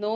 9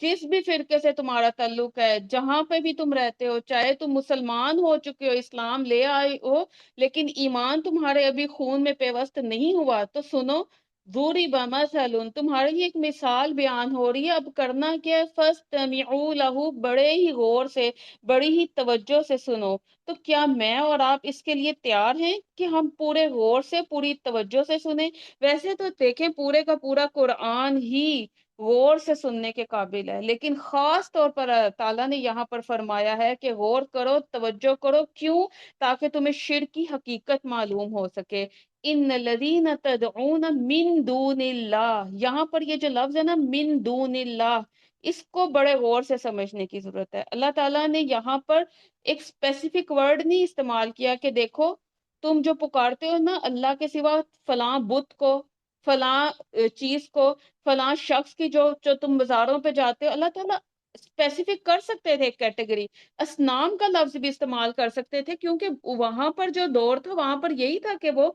جس بھی فرقے سے تمہارا تعلق ہے، جہاں پہ بھی تم رہتے ہو، چاہے تم مسلمان ہو چکے ہو، اسلام لے آئے ہو، لیکن ایمان تمہارے ابھی خون میں پیوست نہیں ہوا، تو سنو، ضروری بمثل، تمہاری ایک مثال بیان ہو رہی ہے، اب کرنا کیا ہے، فَاسْتَمِعُوا لَهُ، بڑے ہی غور سے، بڑی ہی توجہ سے سنو۔ تو کیا میں اور آپ اس کے لیے تیار ہیں کہ ہم پورے غور سے، پوری توجہ سے سنیں؟ ویسے تو دیکھیں، پورے کا پورا قرآن ہی غور سے سننے کے قابل ہے، لیکن خاص طور پر اللہ تعالیٰ نے یہاں پر فرمایا ہے کہ غور کرو، توجہ کرو، کیوں؟ تاکہ تمہیں شرک کی حقیقت معلوم ہو سکے۔ ان الذین تدعون من دون اللہ، یہاں پر یہ جو لفظ ہے نا، من دون اللہ، اس کو بڑے غور سے سمجھنے کی ضرورت ہے۔ اللہ تعالیٰ نے یہاں پر ایک اسپیسیفک ورڈ نہیں استعمال کیا کہ دیکھو، تم جو پکارتے ہو نا اللہ کے سوا، فلاں بت کو، فلاں چیز کو، فلاں شخص کی، جو تم بازاروں پہ جاتے ہو، اللہ تعالیٰ اسپیسیفک کر سکتے تھے ایک کیٹیگری، اسنام کا لفظ بھی استعمال کر سکتے تھے، کیونکہ وہاں پر جو دور تھا وہاں پر یہی تھا کہ وہ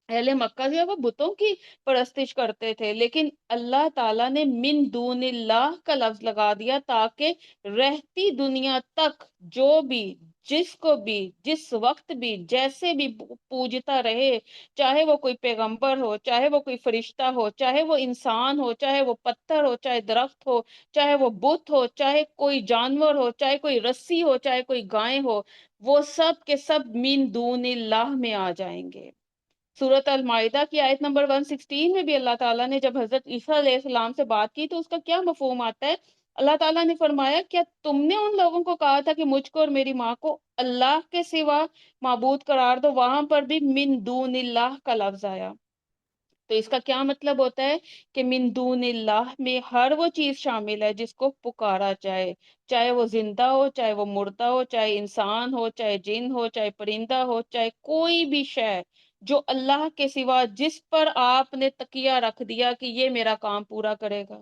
اہل مکہ جو ہے وہ بتوں کی پرستش کرتے تھے، لیکن اللہ تعالیٰ نے من دون اللہ کا لفظ لگا دیا تاکہ رہتی دنیا تک جو بھی، جس کو بھی، جس وقت بھی، جیسے بھی پوجتا رہے، چاہے وہ کوئی پیغمبر ہو، چاہے وہ کوئی فرشتہ ہو، چاہے وہ انسان ہو، چاہے وہ پتھر ہو، چاہے درخت ہو، چاہے وہ بت ہو، چاہے کوئی جانور ہو، چاہے کوئی رسی ہو، چاہے کوئی گائے ہو، وہ سب کے سب من دون اللہ میں آ جائیں گے۔ سورۃ المائدہ کی آیت نمبر 116 میں بھی اللہ تعالیٰ نے جب حضرت عیسیٰ علیہ السلام سے بات کی تو اس کا کیا مفہوم آتا ہے؟ اللہ تعالیٰ نے فرمایا، کیا تم نے ان لوگوں کو کہا تھا کہ مجھ کو اور میری ماں کو اللہ کے سوا معبود قرار دو؟ وہاں پر بھی من دون اللہ کا لفظ آیا۔ تو اس کا کیا مطلب ہوتا ہے کہ من دون اللہ میں ہر وہ چیز شامل ہے جس کو پکارا جائے، چاہے وہ زندہ ہو، چاہے وہ مردہ ہو، چاہے انسان ہو، چاہے جن ہو، چاہے پرندہ ہو، چاہے کوئی بھی شے جو اللہ کے سوا، جس پر آپ نے تکیہ رکھ دیا کہ یہ میرا کام پورا کرے گا۔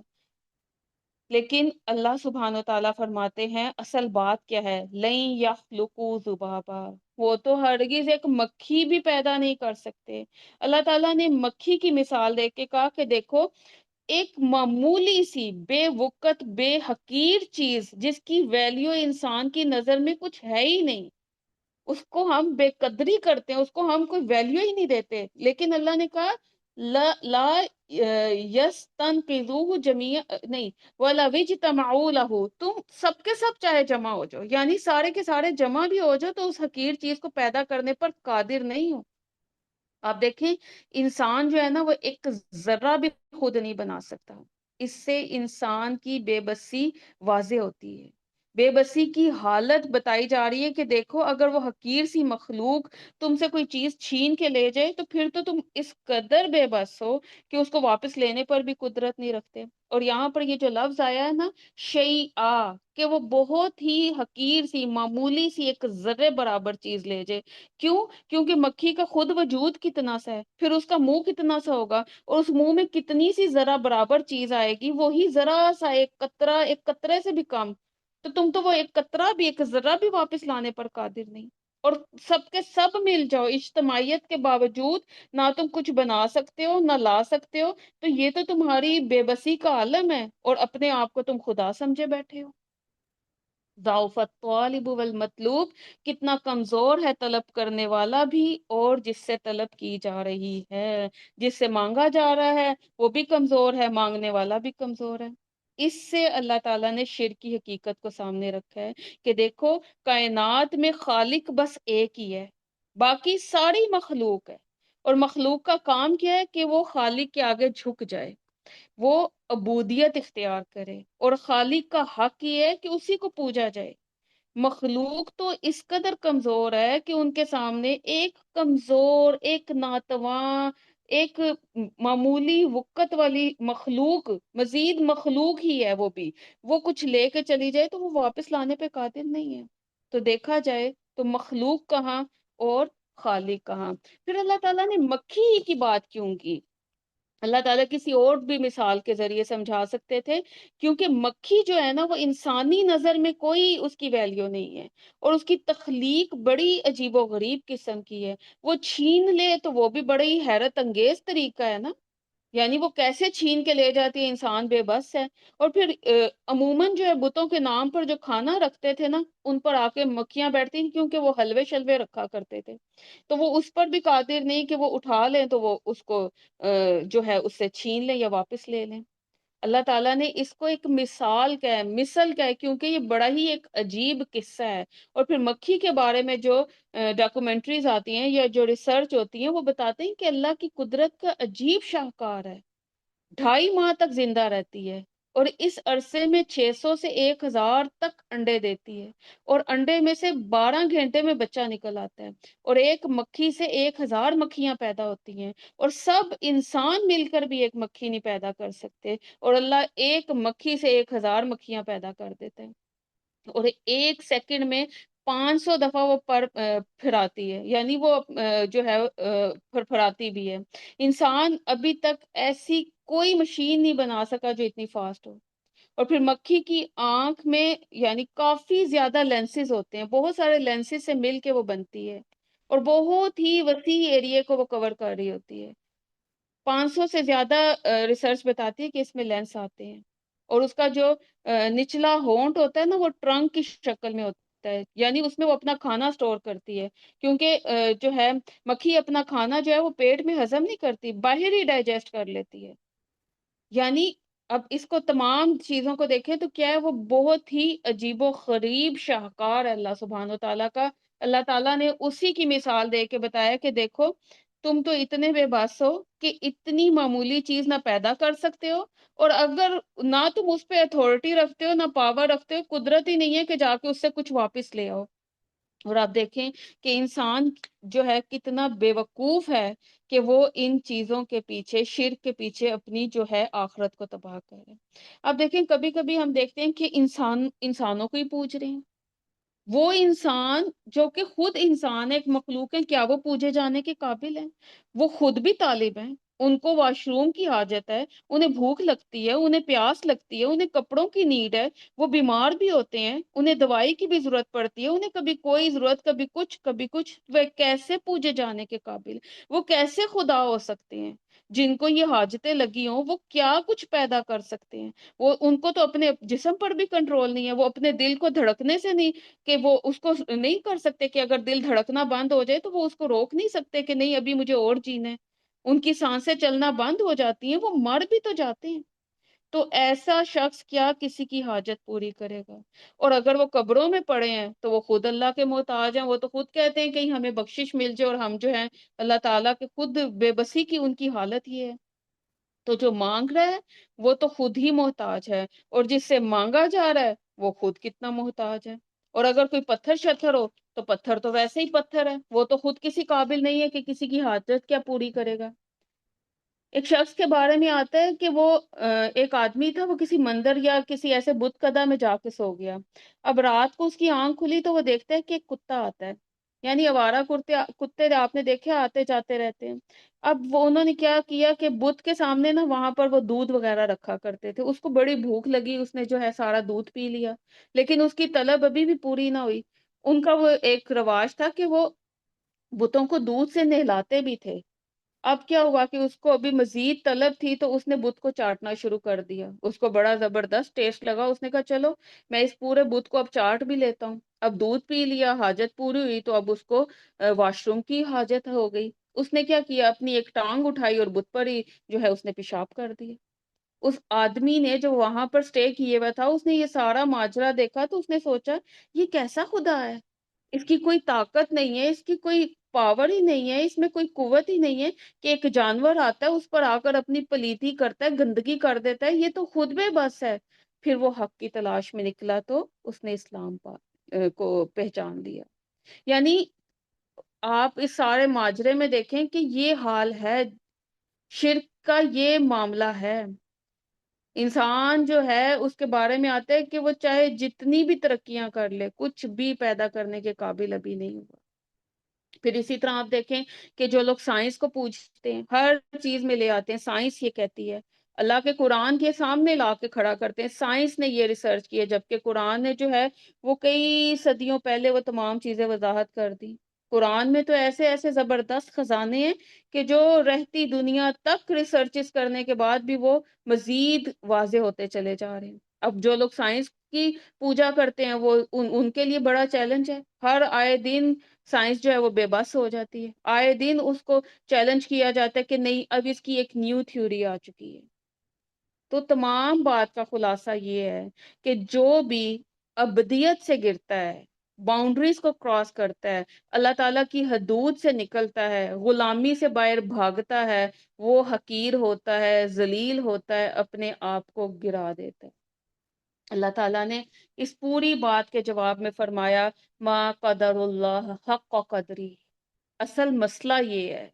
لیکن اللہ سبحانہ و تعالیٰ فرماتے ہیں اصل بات کیا ہے، لَن يَخْلُقُوا ذُبَابًا، وہ تو ہرگز ایک مکھی بھی پیدا نہیں کر سکتے۔ اللہ تعالیٰ نے مکھی کی مثال دے کے کہا کہ دیکھو، ایک معمولی سی بے وقت بے حقیر چیز جس کی ویلیو انسان کی نظر میں کچھ ہے ہی نہیں، اس کو ہم بے قدری کرتے ہیں، اس کو ہم کوئی ویلیو ہی نہیں دیتے، لیکن اللہ نے کہا لا یستنقذوہ جمیع نہیں وَلَوِ اجْتَمَعُوا لَهُ، تم سب کے سب چاہے جمع ہو جاؤ، یعنی سارے کے سارے جمع بھی ہو جاؤ تو اس حقیر چیز کو پیدا کرنے پر قادر نہیں ہو۔ آپ دیکھیں، انسان جو ہے نا وہ ایک ذرہ بھی خود نہیں بنا سکتا، اس سے انسان کی بے بسی واضح ہوتی ہے۔ بے بسی کی حالت بتائی جا رہی ہے کہ دیکھو، اگر وہ حقیر سی مخلوق تم سے کوئی چیز چھین کے لے جائے تو پھر تو تم اس قدر بے بس ہو کہ اس کو واپس لینے پر بھی قدرت نہیں رکھتے۔ اور یہاں پر یہ جو لفظ آیا ہے نا، شیئا، کہ وہ بہت ہی حقیر سی، معمولی سی ایک ذرے برابر چیز لے جائے، کیوں؟ کیونکہ مکھی کا خود وجود کتنا سا ہے، پھر اس کا منہ کتنا سا ہوگا، اور اس منہ میں کتنی سی ذرا برابر چیز آئے گی، وہی ذرا سا ایک قطرہ، ایک قطرے سے بھی کم، تو تم تو وہ ایک قطرہ بھی، ایک ذرہ بھی واپس لانے پر قادر نہیں۔ اور سب کے سب مل جاؤ اجتماعیت کے باوجود، نہ تم کچھ بنا سکتے ہو نہ لا سکتے ہو، تو یہ تو تمہاری بے بسی کا عالم ہے، اور اپنے آپ کو تم خدا سمجھے بیٹھے ہو۔ ضعف الطالب والمطلوب، کتنا کمزور ہے طلب کرنے والا بھی اور جس سے طلب کی جا رہی ہے، جس سے مانگا جا رہا ہے وہ بھی کمزور ہے، مانگنے والا بھی کمزور ہے۔ اس سے اللہ تعالیٰ نے شرک کی حقیقت کو سامنے رکھا ہے کہ دیکھو، کائنات میں خالق بس ایک ہی ہے، باقی ساری مخلوق ہے، اور مخلوق کا کام کیا ہے کہ وہ خالق کے آگے جھک جائے، وہ عبودیت اختیار کرے، اور خالق کا حق یہ ہے کہ اسی کو پوجا جائے۔ مخلوق تو اس قدر کمزور ہے کہ ان کے سامنے ایک کمزور، ایک ناتواں، ایک معمولی وقت والی مخلوق، مزید مخلوق ہی ہے وہ کچھ لے کے چلی جائے تو وہ واپس لانے پہ قادر نہیں ہے۔ تو دیکھا جائے تو مخلوق کہاں اور خالق کہاں؟ پھر اللہ تعالیٰ نے مکھی ہی کی بات کیوں کی؟ اللہ تعالیٰ کسی اور بھی مثال کے ذریعے سمجھا سکتے تھے، کیونکہ مکھی جو ہے نا وہ انسانی نظر میں کوئی اس کی ویلیو نہیں ہے، اور اس کی تخلیق بڑی عجیب و غریب قسم کی ہے، وہ چھین لے تو وہ بھی بڑی حیرت انگیز طریقہ ہے نا۔ یعنی وہ کیسے چھین کے لے جاتی ہے، انسان بے بس ہے۔ اور پھر عموماً جو ہے بتوں کے نام پر جو کھانا رکھتے تھے نا، ان پر آ کے مکھیاں بیٹھتی تھیں، کیونکہ وہ حلوے شلوے رکھا کرتے تھے، تو وہ اس پر بھی قادر نہیں کہ وہ اٹھا لیں تو وہ اس کو جو ہے اس سے چھین لیں یا واپس لے لیں۔ اللہ تعالیٰ نے اس کو ایک مثال کا ہے، مثل کا ہے، کیونکہ یہ بڑا ہی ایک عجیب قصہ ہے۔ اور پھر مکھی کے بارے میں جو ڈاکومنٹریز آتی ہیں یا جو ریسرچ ہوتی ہیں، وہ بتاتے ہیں کہ اللہ کی قدرت کا عجیب شاہکار ہے۔ 2.5 ماہ تک زندہ رہتی ہے، اور اس عرصے میں 600 سے 1000 تک انڈے دیتی ہے، اور انڈے میں سے 12 گھنٹے میں بچہ نکل آتا ہے، اور ایک مکھی سے 1000 مکھیاں پیدا ہوتی ہیں، اور سب انسان مل کر بھی ایک مکھی نہیں پیدا کر سکتے، اور اللہ ایک مکھی سے 1000 مکھیاں پیدا کر دیتے ہیں، اور 1 سیکنڈ میں 500 دفعہ وہ پر پھراتی ہے، یعنی وہ جو ہے پھراتی بھی ہے۔ انسان ابھی تک ایسی کوئی مشین نہیں بنا سکا جو اتنی فاسٹ ہو۔ اور پھر مکھی کی آنکھ میں یعنی کافی زیادہ لینسز ہوتے ہیں، بہت سارے لینسز سے مل کے وہ بنتی ہے، اور بہت ہی وسیع ایریے کو وہ کور کر رہی ہوتی ہے۔ 500 سے زیادہ ریسرچ بتاتی ہے کہ اس میں لینس آتے ہیں، اور اس کا جو نچلا ہونٹ ہوتا ہے نا، وہ ٹرنک کی شکل میں ہوتا ہے، یعنی اس میں وہ اپنا کھانا سٹور کرتی ہے، کیونکہ جو ہے مکھی اپنا کھانا جو ہے وہ پیٹ میں ہضم نہیں کرتی، باہر ہی ڈائجسٹ کر لیتی ہے۔ یعنی اب اس کو تمام چیزوں کو دیکھیں تو کیا ہے، وہ بہت ہی عجیب و غریب شاہکار ہے اللہ سبحانہ و تعالیٰ کا۔ اللہ تعالیٰ نے اسی کی مثال دے کے بتایا کہ دیکھو، تم تو اتنے بے بس ہو کہ اتنی معمولی چیز نہ پیدا کر سکتے ہو، اور اگر نہ تم اس پہ اتھارٹی رکھتے ہو، نہ پاور رکھتے ہو، قدرت ہی نہیں ہے کہ جا کے اس سے کچھ واپس لے آؤ۔ اور آپ دیکھیں کہ انسان جو ہے کتنا بے وقوف ہے کہ وہ ان چیزوں کے پیچھے، شرک کے پیچھے اپنی جو ہے آخرت کو تباہ کرے۔ اب دیکھیں کبھی کبھی ہم دیکھتے ہیں کہ انسانوں کو ہی پوج رہے ہیں، وہ انسان جو کہ خود انسان ہے، ایک مخلوق ہے، کیا وہ پوجے جانے کے قابل ہیں؟ وہ خود بھی طالب ہیں، ان کو واش روم کی حاجت ہے، انہیں بھوک لگتی ہے، انہیں پیاس لگتی ہے، انہیں کپڑوں کی نیڈ ہے، وہ بیمار بھی ہوتے ہیں، انہیں دوائی کی بھی ضرورت پڑتی ہے، انہیں کبھی کوئی ضرورت، کبھی کچھ کبھی کچھ، وہ کیسے پوجے جانے کے قابل، وہ کیسے خدا ہو سکتے ہیں؟ جن کو یہ حاجتیں لگی ہوں وہ کیا کچھ پیدا کر سکتے ہیں؟ وہ ان کو تو اپنے جسم پر بھی کنٹرول نہیں ہے، وہ اپنے دل کو دھڑکنے سے نہیں، کہ وہ اس کو نہیں کر سکتے کہ اگر دل دھڑکنا بند ہو جائے تو وہ اس کو روک نہیں سکتے کہ نہیں ابھی مجھے اور جینا ہے۔ ان کی سانسیں چلنا بند ہو جاتی ہیں، وہ مر بھی تو جاتے ہیں۔ تو ایسا شخص کیا کسی کی حاجت پوری کرے گا؟ اور اگر وہ قبروں میں پڑے ہیں تو وہ خود اللہ کے محتاج ہیں، وہ تو خود کہتے ہیں کہ ہمیں بخشش مل جائے، اور ہم جو ہیں اللہ تعالیٰ کے خود بے بسی کی ان کی حالت یہ ہے۔ تو جو مانگ رہا ہے وہ تو خود ہی محتاج ہے، اور جس سے مانگا جا رہا ہے وہ خود کتنا محتاج ہے۔ اور اگر کوئی پتھر شتھر ہو تو پتھر تو ویسے ہی پتھر ہے، وہ تو خود کسی قابل نہیں ہے کہ کسی کی حاجت کیا پوری کرے گا۔ ایک شخص کے بارے میں آتا ہے کہ وہ ایک آدمی تھا، وہ کسی مندر یا کسی ایسے بت کدہ میں جا کے سو گیا۔ اب رات کو اس کی آنکھ کھلی تو وہ دیکھتا ہے کہ ایک کتا آتا ہے، یعنی آوارہ کتے آپ نے دیکھے آتے جاتے رہتے ہیں۔ اب وہ انہوں نے کیا کیا کہ بت کے سامنے نا وہاں پر وہ دودھ وغیرہ رکھا کرتے تھے، اس کو بڑی بھوک لگی، اس نے جو ہے سارا دودھ پی لیا، لیکن اس کی طلب ابھی بھی پوری نہ ہوئی۔ ان کا وہ ایک رواج تھا کہ وہ بتوں کو دودھ سے نہلاتے بھی تھے۔ اب کیا ہوا کہ اس کو ابھی مزید طلب تھی تو اس نے بت کو چاٹنا شروع کر دیا، اس کو بڑا زبردست ٹیسٹ لگا، اس نے کہا چلو میں اس پورے بت کو اب چاٹ بھی لیتا ہوں۔ اب دودھ پی لیا، حاجت پوری ہوئی، تو اب اس کو واش روم کی حاجت ہو گئی۔ اس نے کیا کیا، اپنی ایک ٹانگ اٹھائی اور بت پر ہی جو ہے اس نے پیشاب کر دیا۔ اس آدمی نے جو وہاں پر سٹے کیے ہوا تھا، اس نے یہ سارا ماجرا دیکھا تو اس نے سوچا یہ کیسا خدا ہے، اس کی کوئی طاقت نہیں ہے، اس کی کوئی پاور ہی نہیں ہے، اس میں کوئی قوت ہی نہیں ہے کہ ایک جانور آتا ہے اس پر آ کر اپنی پلیتی کرتا ہے، گندگی کر دیتا ہے، یہ تو خود بے بس ہے۔ پھر وہ حق کی تلاش میں نکلا تو اس نے اسلام کو پہچان لیا۔ یعنی آپ اس سارے ماجرے میں دیکھیں کہ یہ حال ہے، شرک کا یہ معاملہ ہے۔ انسان جو ہے اس کے بارے میں آتا ہے کہ وہ چاہے جتنی بھی ترقیاں کر لے، کچھ بھی پیدا کرنے کے قابل ابھی نہیں ہوا۔ پھر اسی طرح آپ دیکھیں کہ جو لوگ سائنس کو پوچھتے ہیں، ہر چیز میں لے آتے ہیں سائنس یہ کہتی ہے، اللہ کے قرآن کے سامنے لا کے کھڑا کرتے ہیں سائنس نے یہ ریسرچ کی ہے، جبکہ قرآن نے جو ہے وہ کئی صدیوں پہلے وہ تمام چیزیں وضاحت کر دی۔ قرآن میں تو ایسے ایسے زبردست خزانے ہیں کہ جو رہتی دنیا تک ریسرچز کرنے کے بعد بھی وہ مزید واضح ہوتے چلے جا رہے ہیں. اب جو لوگ سائنس کی پوجا کرتے ہیں وہ ان کے لیے بڑا چیلنج ہے. ہر آئے دن سائنس جو ہے وہ بے بس ہو جاتی ہے. آئے دن اس کو چیلنج کیا جاتا ہے کہ نہیں اب اس کی ایک نیو تھیوری آ چکی ہے. تو تمام بات کا خلاصہ یہ ہے کہ جو بھی ابدیت سے گرتا ہے، باؤنڈریز کو کراس کرتا ہے، اللہ تعالیٰ کی حدود سے نکلتا ہے، غلامی سے باہر بھاگتا ہے، وہ حقیر ہوتا ہے، ذلیل ہوتا ہے، اپنے آپ کو گرا دیتا ہے. اللہ تعالیٰ نے اس پوری بات کے جواب میں فرمایا ما قدر اللہ حق قدری. اصل مسئلہ یہ ہے،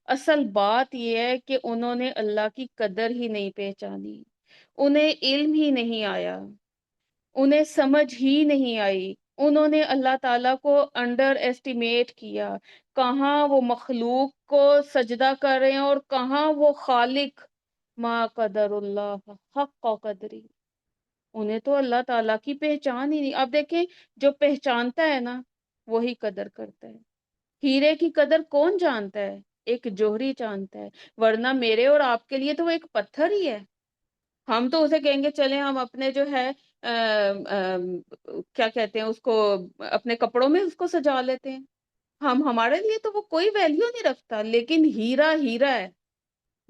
اصل بات یہ ہے کہ انہوں نے اللہ کی قدر ہی نہیں پہچانی، انہیں علم ہی نہیں آیا، انہیں سمجھ ہی نہیں آئی. انہوں نے اللہ تعالیٰ کو انڈر ایسٹیمیٹ کیا. کہاں وہ مخلوق کو سجدہ کر رہے ہیں اور کہاں وہ خالق. ما قدر اللہ حق قدری. انہیں تو اللہ تعالیٰ کی پہچان ہی نہیں. اب دیکھیں جو پہچانتا ہے نا وہی قدر کرتا ہے. ہیرے کی قدر کون جانتا ہے؟ ایک جوہری جانتا ہے، ورنہ میرے اور آپ کے لیے تو وہ ایک پتھر ہی ہے. ہم تو اسے کہیں گے چلیں ہم اپنے جو ہے کیا کہتے ہیں اس کو، اپنے کپڑوں میں اس کو سجا لیتے ہیں. ہمارے لیے تو وہ کوئی ویلیو نہیں رکھتا. لیکن ہیرا ہیرا ہے.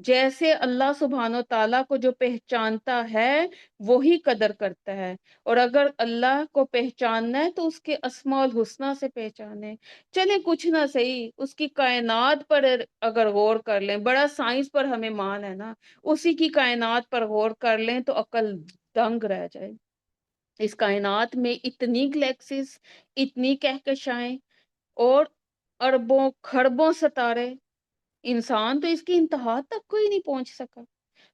جیسے اللہ سبحانہ و تعالیٰ کو جو پہچانتا ہے وہی قدر کرتا ہے. اور اگر اللہ کو پہچاننا ہے تو اس کے اسماء الحسنہ سے پہچانے. چلیں کچھ نہ صحیح اس کی کائنات پر اگر غور کر لیں، بڑا سائنس پر ہمیں مان ہے نا، اسی کی کائنات پر غور کر لیں تو عقل دنگ رہ جائے. اس کائنات میں اتنی گلیکسیز، اتنی کہکشائیں اور اربوں کھربوں ستارے، انسان تو اس کی انتہا تک کوئی نہیں پہنچ سکا.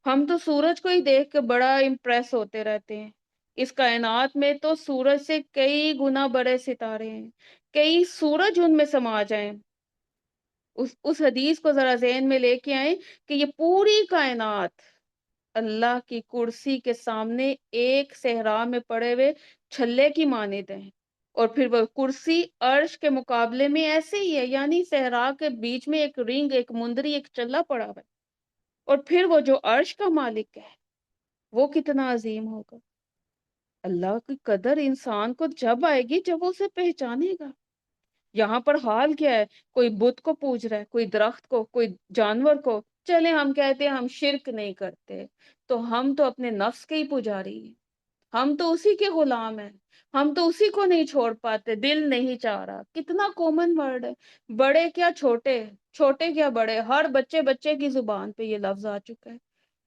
ہم تو سورج کو ہی دیکھ کے بڑا امپریس ہوتے رہتے ہیں. اس کائنات میں تو سورج سے کئی گنا بڑے ستارے ہیں، کئی سورج ان میں سما جائیں. اس حدیث کو ذرا ذہن میں لے کے آئیں کہ یہ پوری کائنات اللہ کی کرسی کے سامنے ایک صحرا میں پڑے ہوئے چھلے کی مانند ہیں. اور پھر وہ کرسی عرش کے مقابلے میں ایسے ہی ہے، یعنی صحرا کے بیچ میں ایک رنگ، ایک مندری، ایک چلا پڑا ہوا ہے. اور پھر وہ جو عرش کا مالک ہے وہ کتنا عظیم ہوگا. اللہ کی قدر انسان کو جب آئے گی جب وہ اسے پہچانے گا. یہاں پر حال کیا ہے؟ کوئی بت کو پوج رہا ہے، کوئی درخت کو، کوئی جانور کو. چلے ہم کہتے ہیں ہم شرک نہیں کرتے، تو ہم تو اپنے نفس کے ہی پجاری ہیں. ہم تو اسی کے غلام ہیں. ہم تو اسی کو نہیں چھوڑ پاتے. دل نہیں چاہ رہا کتنا کومن ورڈ ہے. بڑے کیا چھوٹے، چھوٹے کیا بڑے، ہر بچے بچے کی زبان پہ یہ لفظ آ چکا ہے.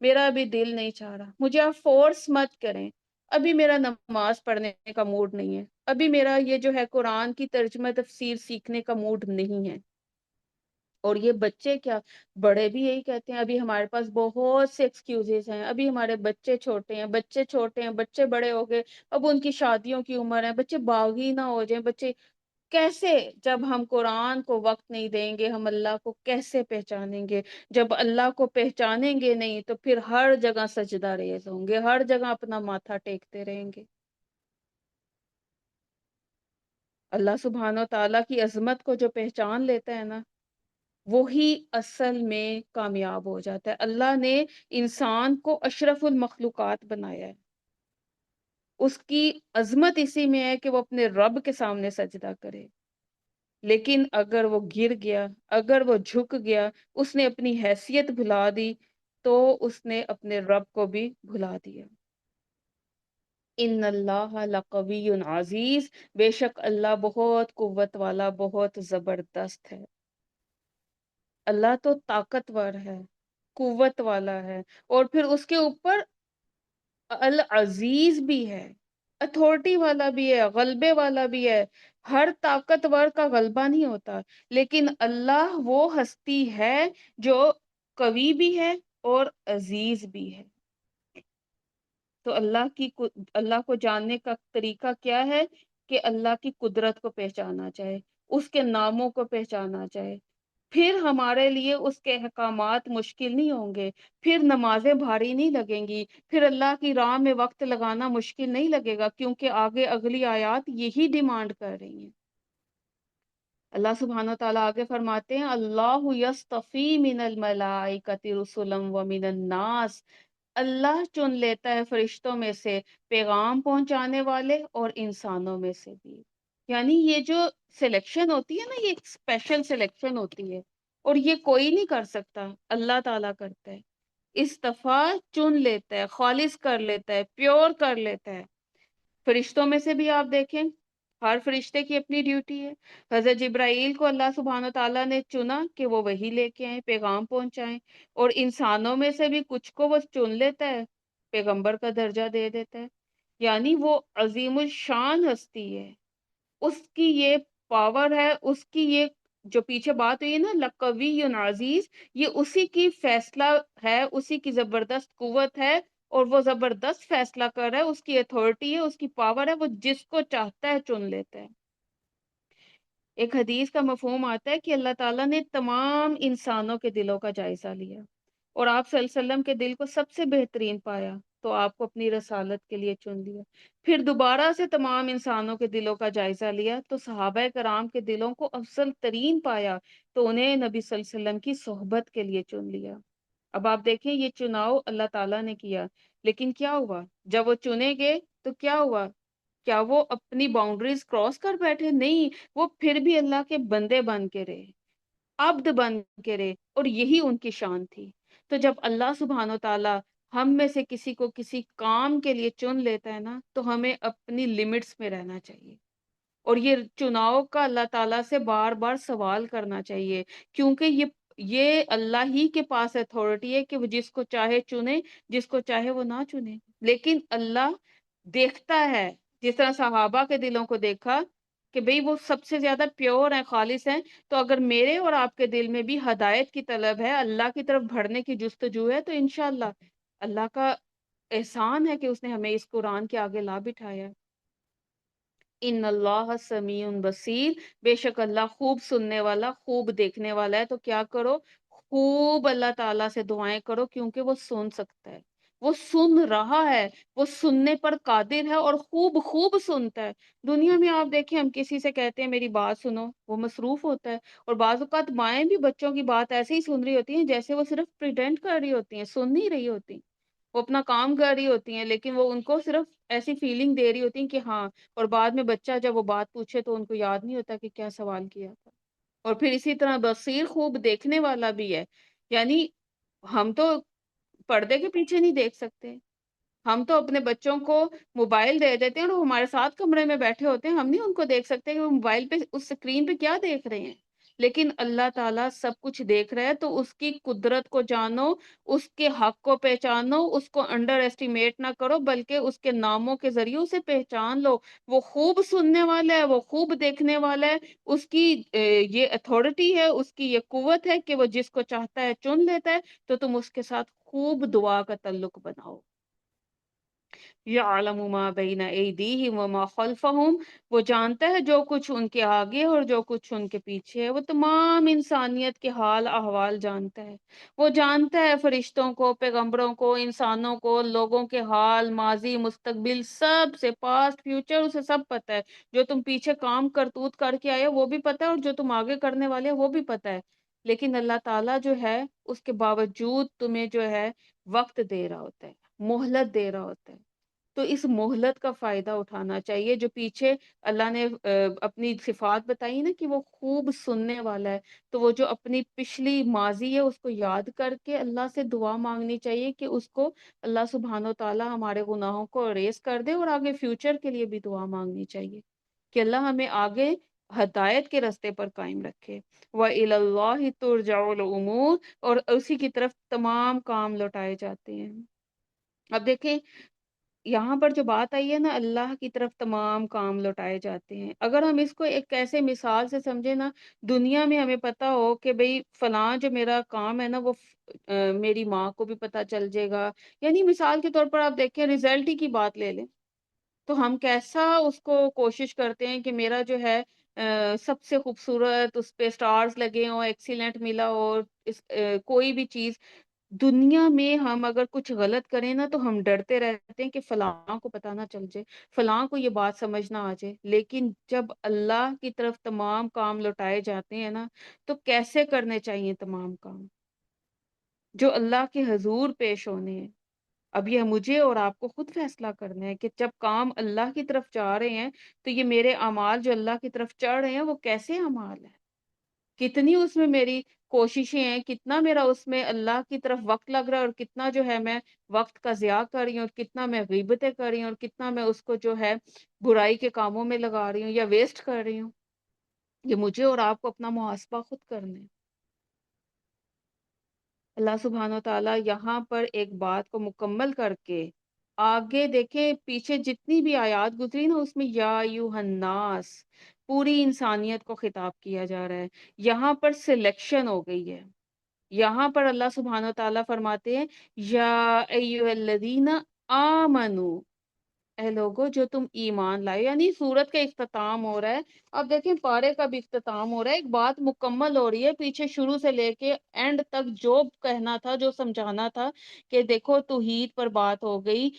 میرا ابھی دل نہیں چاہ رہا. مجھے آپ فورس مت کریں. ابھی میرا نماز پڑھنے کا موڈ نہیں ہے. ابھی میرا یہ جو ہے قرآن کی ترجمہ تفسیر سیکھنے کا موڈ نہیں ہے. اور یہ بچے کیا، بڑے بھی یہی کہتے ہیں. ابھی ہمارے پاس بہت سے ایکسکیوزز ہیں. ابھی ہمارے بچے چھوٹے ہیں، بچے چھوٹے ہیں، بچے بڑے ہو گئے، اب ان کی شادیوں کی عمر ہے، بچے باغی نہ ہو جائیں. بچے کیسے، جب ہم قرآن کو وقت نہیں دیں گے ہم اللہ کو کیسے پہچانیں گے؟ جب اللہ کو پہچانیں گے نہیں تو پھر ہر جگہ سجدہ ریز ہوں گے، ہر جگہ اپنا ماتھا ٹیکتے رہیں گے. اللہ سبحانہ و تعالیٰ کی عظمت کو جو پہچان لیتا ہے نا وہی اصل میں کامیاب ہو جاتا ہے. اللہ نے انسان کو اشرف المخلوقات بنایا ہے. اس کی عظمت اسی میں ہے کہ وہ اپنے رب کے سامنے سجدہ کرے. لیکن اگر وہ گر گیا، اگر وہ جھک گیا، اس نے اپنی حیثیت بھلا دی تو اس نے اپنے رب کو بھی بھلا دیا. ان اللہ لقوی عزیز. بے شک اللہ بہت قوت والا، بہت زبردست ہے. اللہ تو طاقتور ہے، قوت والا ہے، اور پھر اس کے اوپر العزیز بھی ہے، اتھارٹی والا بھی ہے، غلبے والا بھی ہے. ہر طاقتور کا غلبہ نہیں ہوتا، لیکن اللہ وہ ہستی ہے جو قوی بھی ہے اور عزیز بھی ہے. تو اللہ کو جاننے کا طریقہ کیا ہے کہ اللہ کی قدرت کو پہچانا چاہے، اس کے ناموں کو پہچانا چاہے. پھر ہمارے لیے اس کے احکامات مشکل نہیں ہوں گے، پھر نمازیں بھاری نہیں لگیں گی، پھر اللہ کی راہ میں وقت لگانا مشکل نہیں لگے گا، کیونکہ آگے اگلی آیات یہی ڈیمانڈ کر رہی ہیں. اللہ سبحانہ تعالیٰ آگے فرماتے ہیں اللہ یصطفی من الملائکۃ رسلا ومن الناس، اللہ چن لیتا ہے فرشتوں میں سے پیغام پہنچانے والے اور انسانوں میں سے بھی. یعنی یہ جو سلیکشن ہوتی ہے نا، یہ ایک اسپیشل سلیکشن ہوتی ہے، اور یہ کوئی نہیں کر سکتا، اللہ تعالیٰ کرتا ہے. استفا چن لیتا ہے، خالص کر لیتا ہے، پیور کر لیتا ہے. فرشتوں میں سے بھی آپ دیکھیں، ہر فرشتے کی اپنی ڈیوٹی ہے. حضرت جبرائیل کو اللہ سبحانہ تعالیٰ نے چنا کہ وہ وہی لے کے آئیں، پیغام پہنچائیں. اور انسانوں میں سے بھی کچھ کو وہ چن لیتا ہے، پیغمبر کا درجہ دے دیتا ہے. یعنی وہ عظیم الشان ہستی ہے، اس کی یہ پاور ہے، اس کی یہ جو پیچھے بات ہوئی ہے نا لقوی عزیز، یہ اسی کی فیصلہ ہے، اسی کی زبردست قوت ہے، اور وہ زبردست فیصلہ کر رہا ہے، اس کی اتھارٹی ہے، اس کی پاور ہے، وہ جس کو چاہتا ہے چن لیتا ہے. ایک حدیث کا مفہوم آتا ہے کہ اللہ تعالیٰ نے تمام انسانوں کے دلوں کا جائزہ لیا، اور آپ صلی اللہ علیہ وسلم کے دل کو سب سے بہترین پایا تو آپ کو اپنی رسالت کے لیے چن لیا. پھر دوبارہ سے تمام انسانوں کے دلوں کا جائزہ لیا تو صحابہ کرام کے دلوں کو افضل ترین پایا تو انہیں نبی صلی اللہ علیہ وسلم کی صحبت کے لیے چن لیا. اب آپ دیکھیں یہ چناؤ اللہ تعالیٰ نے کیا، لیکن کیا ہوا جب وہ چنے گئے تو کیا ہوا؟ کیا وہ اپنی باؤنڈریز کراس کر بیٹھے؟ نہیں، وہ پھر بھی اللہ کے بندے بن کے رہے، عبد بن کے رہے، اور یہی ان کی شان تھی. تو جب اللہ سبحانہ و تعالی ہم میں سے کسی کو کسی کام کے لیے چن لیتا ہے نا، تو ہمیں اپنی لمٹس میں رہنا چاہیے، اور یہ چناؤ کا اللہ تعالیٰ سے بار بار سوال کرنا چاہیے، کیونکہ یہ اللہ ہی کے پاس اتھارٹی ہے کہ وہ جس کو چاہے چنے، جس کو چاہے وہ نہ چنے. لیکن اللہ دیکھتا ہے، جس طرح صحابہ کے دلوں کو دیکھا کہ بھئی وہ سب سے زیادہ پیور ہیں، خالص ہیں، تو اگر میرے اور آپ کے دل میں بھی ہدایت کی طلب ہے، اللہ کی طرف بڑھنے کی جستجو ہے، تو انشاءاللہ اللہ کا احسان ہے کہ اس نے ہمیں اس قرآن کے آگے لا بٹھایا. ان اللہ سمیع بصیر، بے شک اللہ خوب سننے والا، خوب دیکھنے والا ہے. تو کیا کرو؟ خوب اللہ تعالیٰ سے دعائیں کرو، کیونکہ وہ سن سکتا ہے، وہ سن رہا ہے، وہ سننے پر قادر ہے، اور خوب خوب سنتا ہے. دنیا میں آپ دیکھیں، ہم کسی سے کہتے ہیں میری بات سنو، وہ مصروف ہوتا ہے، اور بعض اوقات مائیں بھی بچوں کی بات ایسے ہی سن رہی ہوتی ہیں جیسے وہ صرف پریٹینڈ کر رہی ہوتی ہیں، سن نہیں رہی ہوتی. وہ اپنا کام کر رہی ہوتی ہیں، لیکن وہ ان کو صرف ایسی فیلنگ دے رہی ہوتی ہیں کہ ہاں. اور بعد میں بچہ جب وہ بات پوچھے تو ان کو یاد نہیں ہوتا کہ کیا سوال کیا تھا. اور پھر اسی طرح بصیر، خوب دیکھنے والا بھی ہے. یعنی ہم تو پردے کے پیچھے نہیں دیکھ سکتے، ہم تو اپنے بچوں کو موبائل دے دیتے ہیں اور وہ ہمارے ساتھ کمرے میں بیٹھے ہوتے ہیں، ہم نہیں ان کو دیکھ سکتے کہ وہ موبائل پہ اس اسکرین پہ کیا دیکھ رہے ہیں. لیکن اللہ تعالیٰ سب کچھ دیکھ رہا ہے، تو اس کی قدرت کو جانو، اس کے حق کو پہچانو، اس کو انڈر ایسٹیمیٹ نہ کرو، بلکہ اس کے ناموں کے ذریعے اسے پہچان لو. وہ خوب سننے والا ہے، وہ خوب دیکھنے والا ہے، اس کی یہ اتھارٹی ہے، اس کی یہ قوت ہے کہ وہ جس کو چاہتا ہے چن لیتا ہے. تو تم اس کے ساتھ خوب دعا کا تعلق بناؤ. یعلم ما بین ایدیہم وما خلفہم، وہ جانتا ہے جو کچھ ان کے آگے اور جو کچھ ان کے پیچھے ہے. وہ تمام انسانیت کے حال احوال جانتا ہے. وہ جانتا ہے فرشتوں کو، پیغمبروں کو، انسانوں کو، لوگوں کے حال، ماضی مستقبل، سب سے پاسٹ فیوچر اسے سب پتہ ہے. جو تم پیچھے کام کرتوت کر کے آئے وہ بھی پتہ ہے، اور جو تم آگے کرنے والے وہ بھی پتہ ہے. لیکن اللہ تعالیٰ جو ہے اس کے باوجود تمہیں جو ہے وقت دے رہا ہوتا ہے، مہلت دے رہا ہوتا ہے. تو اس مہلت کا فائدہ اٹھانا چاہیے. جو پیچھے اللہ نے اپنی صفات بتائی نا کہ وہ خوب سننے والا ہے، تو وہ جو اپنی پچھلی ماضی ہے اس کو یاد کر کے اللہ سے دعا مانگنی چاہیے کہ اس کو اللہ سبحانہ و تعالی ہمارے گناہوں کو اریز کر دے. اور آگے فیوچر کے لیے بھی دعا مانگنی چاہیے کہ اللہ ہمیں آگے ہدایت کے راستے پر قائم رکھے. وَإِلَى اللَّهِ تُرْجَعُ الْأُمُورُ، اور اسی کی طرف تمام کام لوٹائے جاتے ہیں. اب دیکھیں یہاں پر جو بات آئی ہے نا، اللہ کی طرف تمام کام لوٹائے جاتے ہیں. اگر ہم اس کو ایک ایسے مثال سے سمجھے نا، دنیا میں ہمیں پتا ہو کہ بھئی فلاں جو میرا کام ہے نا وہ میری ماں کو بھی پتا چل جائے گا. یعنی مثال کے طور پر آپ دیکھیں رزلٹ ہی کی بات لے لیں، تو ہم کیسا اس کو کوشش کرتے ہیں کہ میرا جو ہے سب سے خوبصورت اس پہ سٹارز لگے ہوں، ایکسیلنٹ ملا ہو، کوئی بھی چیز دنیا میں ہم اگر کچھ غلط کریں نا تو ہم ڈرتے رہتے ہیں کہ فلاں کو پتہ نہ چل جائے، فلاں کو یہ بات سمجھ نہ آ جائے، لیکن جب اللہ کی طرف تمام کام لوٹائے جاتے ہیں نا تو کیسے کرنے چاہیے تمام کام جو اللہ کے حضور پیش ہونے ہیں؟ اب یہ مجھے اور آپ کو خود فیصلہ کرنا ہے کہ جب کام اللہ کی طرف جا رہے ہیں تو یہ میرے اعمال جو اللہ کی طرف چڑھ رہے ہیں وہ کیسے اعمال ہیں، کتنی اس میں میری کوششیں ہیں، کتنا میرا اس میں اللہ کی طرف وقت لگ رہا ہے، اور کتنا جو ہے میں وقت کا ضیاع کر رہی ہوں، اور کتنا میں غیبتیں کر رہی ہوں، اور کتنا میں اس کو جو ہے برائی کے کاموں میں لگا رہی ہوں یا ویسٹ کر رہی ہوں۔ یہ مجھے اور آپ کو اپنا محاسبہ خود کرنا ہے۔ اللہ سبحانہ و تعالیٰ یہاں پر ایک بات کو مکمل کر کے آگے دیکھیں، پیچھے جتنی بھی آیات گزری نا اس میں یا ایوہ الناس پوری انسانیت کو خطاب کیا جا رہا ہے، یہاں پر سلیکشن ہو گئی ہے۔ یہاں پر اللہ سبحانہ و تعالیٰ فرماتے ہیں یا ایوہ الذین آمنو، اے لوگو جو تم ایمان لائے، یعنی سورت کا اختتام ہو رہا ہے۔ اب دیکھیں پارے کا بھی اختتام ہو رہا ہے، ایک بات مکمل ہو رہی ہے، پیچھے شروع سے لے کے اینڈ تک جو کہنا تھا، جو سمجھانا تھا کہ دیکھو توحید پر بات ہو گئی،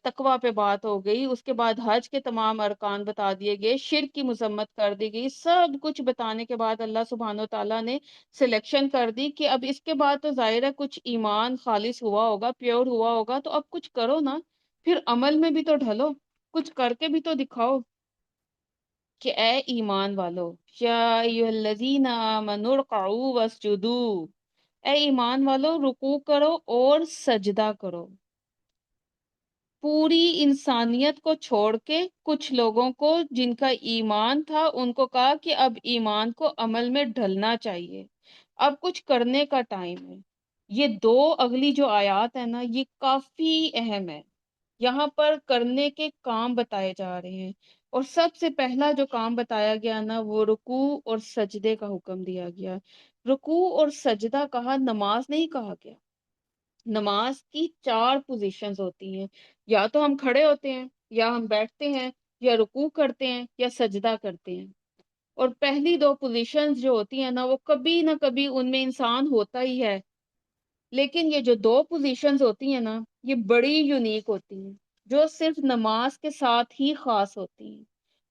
تقوی پہ بات ہو گئی، اس کے بعد حج کے تمام ارکان بتا دیے گئے، شرک کی مذمت کر دی گئی، سب کچھ بتانے کے بعد اللہ سبحانہ و تعالیٰ نے سلیکشن کر دی کہ اب اس کے بعد تو ظاہر ہے کچھ ایمان خالص ہوا ہوگا، پیور ہوا ہوگا، تو اب کچھ کرو نا، پھر عمل میں بھی تو ڈھلو، کچھ کر کے بھی تو دکھاؤ کہ اے ایمان والو، یا ایھا الذین آمنوا ارکعوا واسجدوا، اے ایمان والو رکوع کرو اور سجدہ کرو۔ پوری انسانیت کو چھوڑ کے کچھ لوگوں کو جن کا ایمان تھا ان کو کہا کہ اب ایمان کو عمل میں ڈھلنا چاہیے، اب کچھ کرنے کا ٹائم ہے۔ یہ دو اگلی جو آیات ہیں نا یہ کافی اہم ہے، یہاں پر کرنے کے کام بتائے جا رہے ہیں، اور سب سے پہلا جو کام بتایا گیا نا وہ رکوع اور سجدے کا حکم دیا گیا۔ رکوع اور سجدہ کہا، نماز نہیں کہا گیا۔ نماز کی چار پوزیشنز ہوتی ہیں، یا تو ہم کھڑے ہوتے ہیں، یا ہم بیٹھتے ہیں، یا رکوع کرتے ہیں، یا سجدہ کرتے ہیں۔ اور پہلی دو پوزیشنز جو ہوتی ہیں نا وہ کبھی نہ کبھی ان میں انسان ہوتا ہی ہے، لیکن یہ جو دو پوزیشنز ہوتی ہیں نا یہ بڑی یونیک ہوتی ہیں، جو صرف نماز کے ساتھ ہی خاص ہوتی ہیں،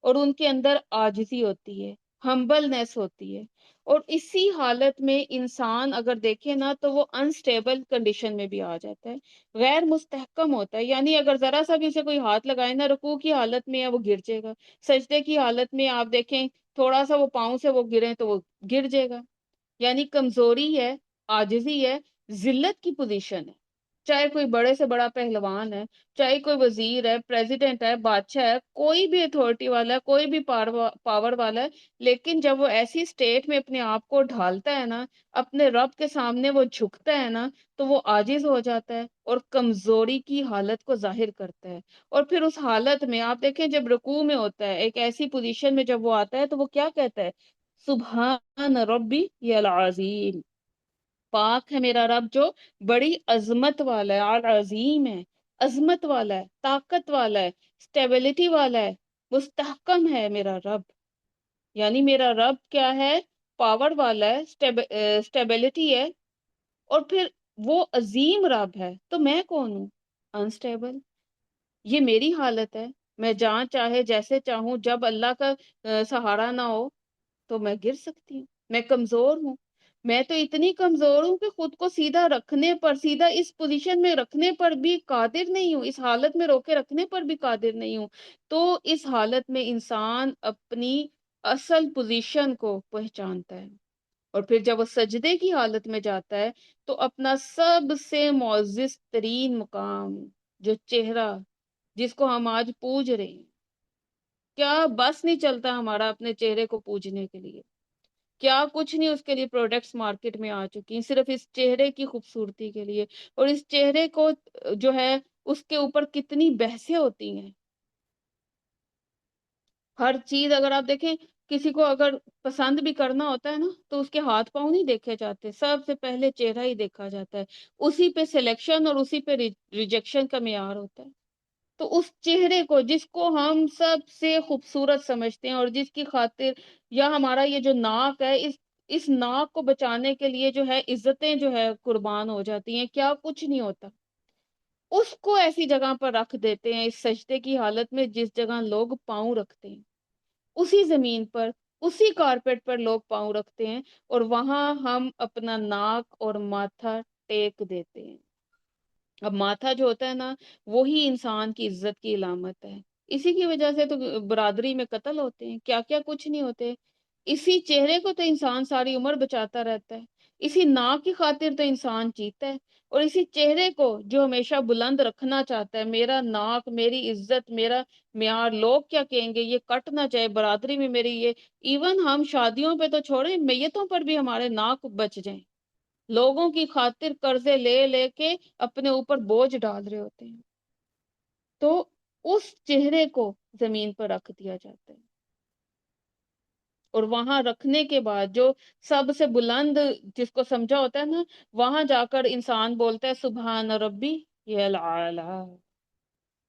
اور ان کے اندر عاجزی ہوتی ہے، ہمبلنس ہوتی ہے، اور اسی حالت میں انسان اگر دیکھے نا تو وہ انسٹیبل کنڈیشن میں بھی آ جاتا ہے، غیر مستحکم ہوتا ہے، یعنی اگر ذرا سا بھی اسے کوئی ہاتھ لگائے نا رکوع کی حالت میں ہے وہ گر جائے گا، سجدے کی حالت میں آپ دیکھیں تھوڑا سا وہ پاؤں سے وہ گرے تو وہ گر جائے گا، یعنی کمزوری ہے، عاجزی ہے، ذلت کی پوزیشن ہے۔ چاہے کوئی بڑے سے بڑا پہلوان ہے، چاہے کوئی وزیر ہے، پریزیڈنٹ ہے، بادشاہ ہے، کوئی بھی اتھارٹی والا ہے، کوئی بھی پاور والا ہے، لیکن جب وہ ایسی سٹیٹ میں اپنے آپ کو ڈھالتا ہے نا، اپنے رب کے سامنے وہ جھکتا ہے نا تو وہ عاجز ہو جاتا ہے اور کمزوری کی حالت کو ظاہر کرتا ہے۔ اور پھر اس حالت میں آپ دیکھیں جب رکوع میں ہوتا ہے، ایک ایسی پوزیشن میں جب وہ آتا ہے تو وہ کیا کہتا ہے؟ سبحان ربی العظیم، پاک ہے میرا رب جو بڑی عظمت والا ہے، عظیم ہے، عظمت والا ہے، طاقت والا ہے، اسٹیبلٹی والا ہے، مستحکم ہے میرا رب، یعنی میرا رب کیا ہے؟ پاور والا ہے، اسٹیبلٹی ہے، اور پھر وہ عظیم رب ہے، تو میں کون ہوں؟ انسٹیبل۔ یہ میری حالت ہے، میں جہاں چاہے جیسے چاہوں، جب اللہ کا سہارا نہ ہو تو میں گر سکتی ہوں، میں کمزور ہوں، میں تو اتنی کمزور ہوں کہ خود کو سیدھا رکھنے پر، سیدھا اس پوزیشن میں رکھنے پر بھی قادر نہیں ہوں، اس حالت میں روکے رکھنے پر بھی قادر نہیں ہوں۔ تو اس حالت میں انسان اپنی اصل پوزیشن کو پہچانتا ہے، اور پھر جب وہ سجدے کی حالت میں جاتا ہے تو اپنا سب سے معزز ترین مقام، جو چہرہ جس کو ہم آج پوج رہے ہیں، کیا بس نہیں چلتا ہمارا اپنے چہرے کو پوجنے کے لیے، کیا کچھ نہیں اس کے لیے پروڈکٹس مارکیٹ میں آ چکی ہیں صرف اس چہرے کی خوبصورتی کے لیے، اور اس چہرے کو جو ہے اس کے اوپر کتنی بحثیں ہوتی ہیں۔ ہر چیز اگر آپ دیکھیں، کسی کو اگر پسند بھی کرنا ہوتا ہے نا تو اس کے ہاتھ پاؤں نہیں دیکھے جاتے، سب سے پہلے چہرہ ہی دیکھا جاتا ہے، اسی پہ سلیکشن اور اسی پہ ریجیکشن کا معیار ہوتا ہے۔ تو اس چہرے کو جس کو ہم سب سے خوبصورت سمجھتے ہیں، اور جس کی خاطر، یا ہمارا یہ جو ناک ہے، اس ناک کو بچانے کے لیے جو ہے عزتیں جو ہے قربان ہو جاتی ہیں، کیا کچھ نہیں ہوتا، اس کو ایسی جگہ پر رکھ دیتے ہیں اس سجدے کی حالت میں جس جگہ لوگ پاؤں رکھتے ہیں، اسی زمین پر، اسی کارپیٹ پر لوگ پاؤں رکھتے ہیں، اور وہاں ہم اپنا ناک اور ماتھا ٹیک دیتے ہیں۔ اب ماتھا جو ہوتا ہے نا، وہی انسان کی عزت کی علامت ہے، اسی کی وجہ سے تو برادری میں قتل ہوتے ہیں، کیا کیا کچھ نہیں ہوتے۔ اسی چہرے کو تو انسان ساری عمر بچاتا رہتا ہے، اسی ناک کی خاطر تو انسان جیتا ہے، اور اسی چہرے کو جو ہمیشہ بلند رکھنا چاہتا ہے، میرا ناک، میری عزت، میرا معیار، لوگ کیا کہیں گے، یہ کٹ نہ جائے برادری میں میری یہ، ایون ہم شادیوں پہ تو چھوڑیں، میتوں پر بھی ہمارے ناک بچ جائیں، لوگوں کی خاطر قرضے لے لے کے اپنے اوپر بوجھ ڈال رہے ہوتے ہیں، تو اس چہرے کو زمین پر رکھ دیا جاتا ہے، اور وہاں رکھنے کے بعد جو سب سے بلند جس کو سمجھا ہوتا ہے نا، وہاں جا کر انسان بولتا ہے سبحان ربی یہ العالی،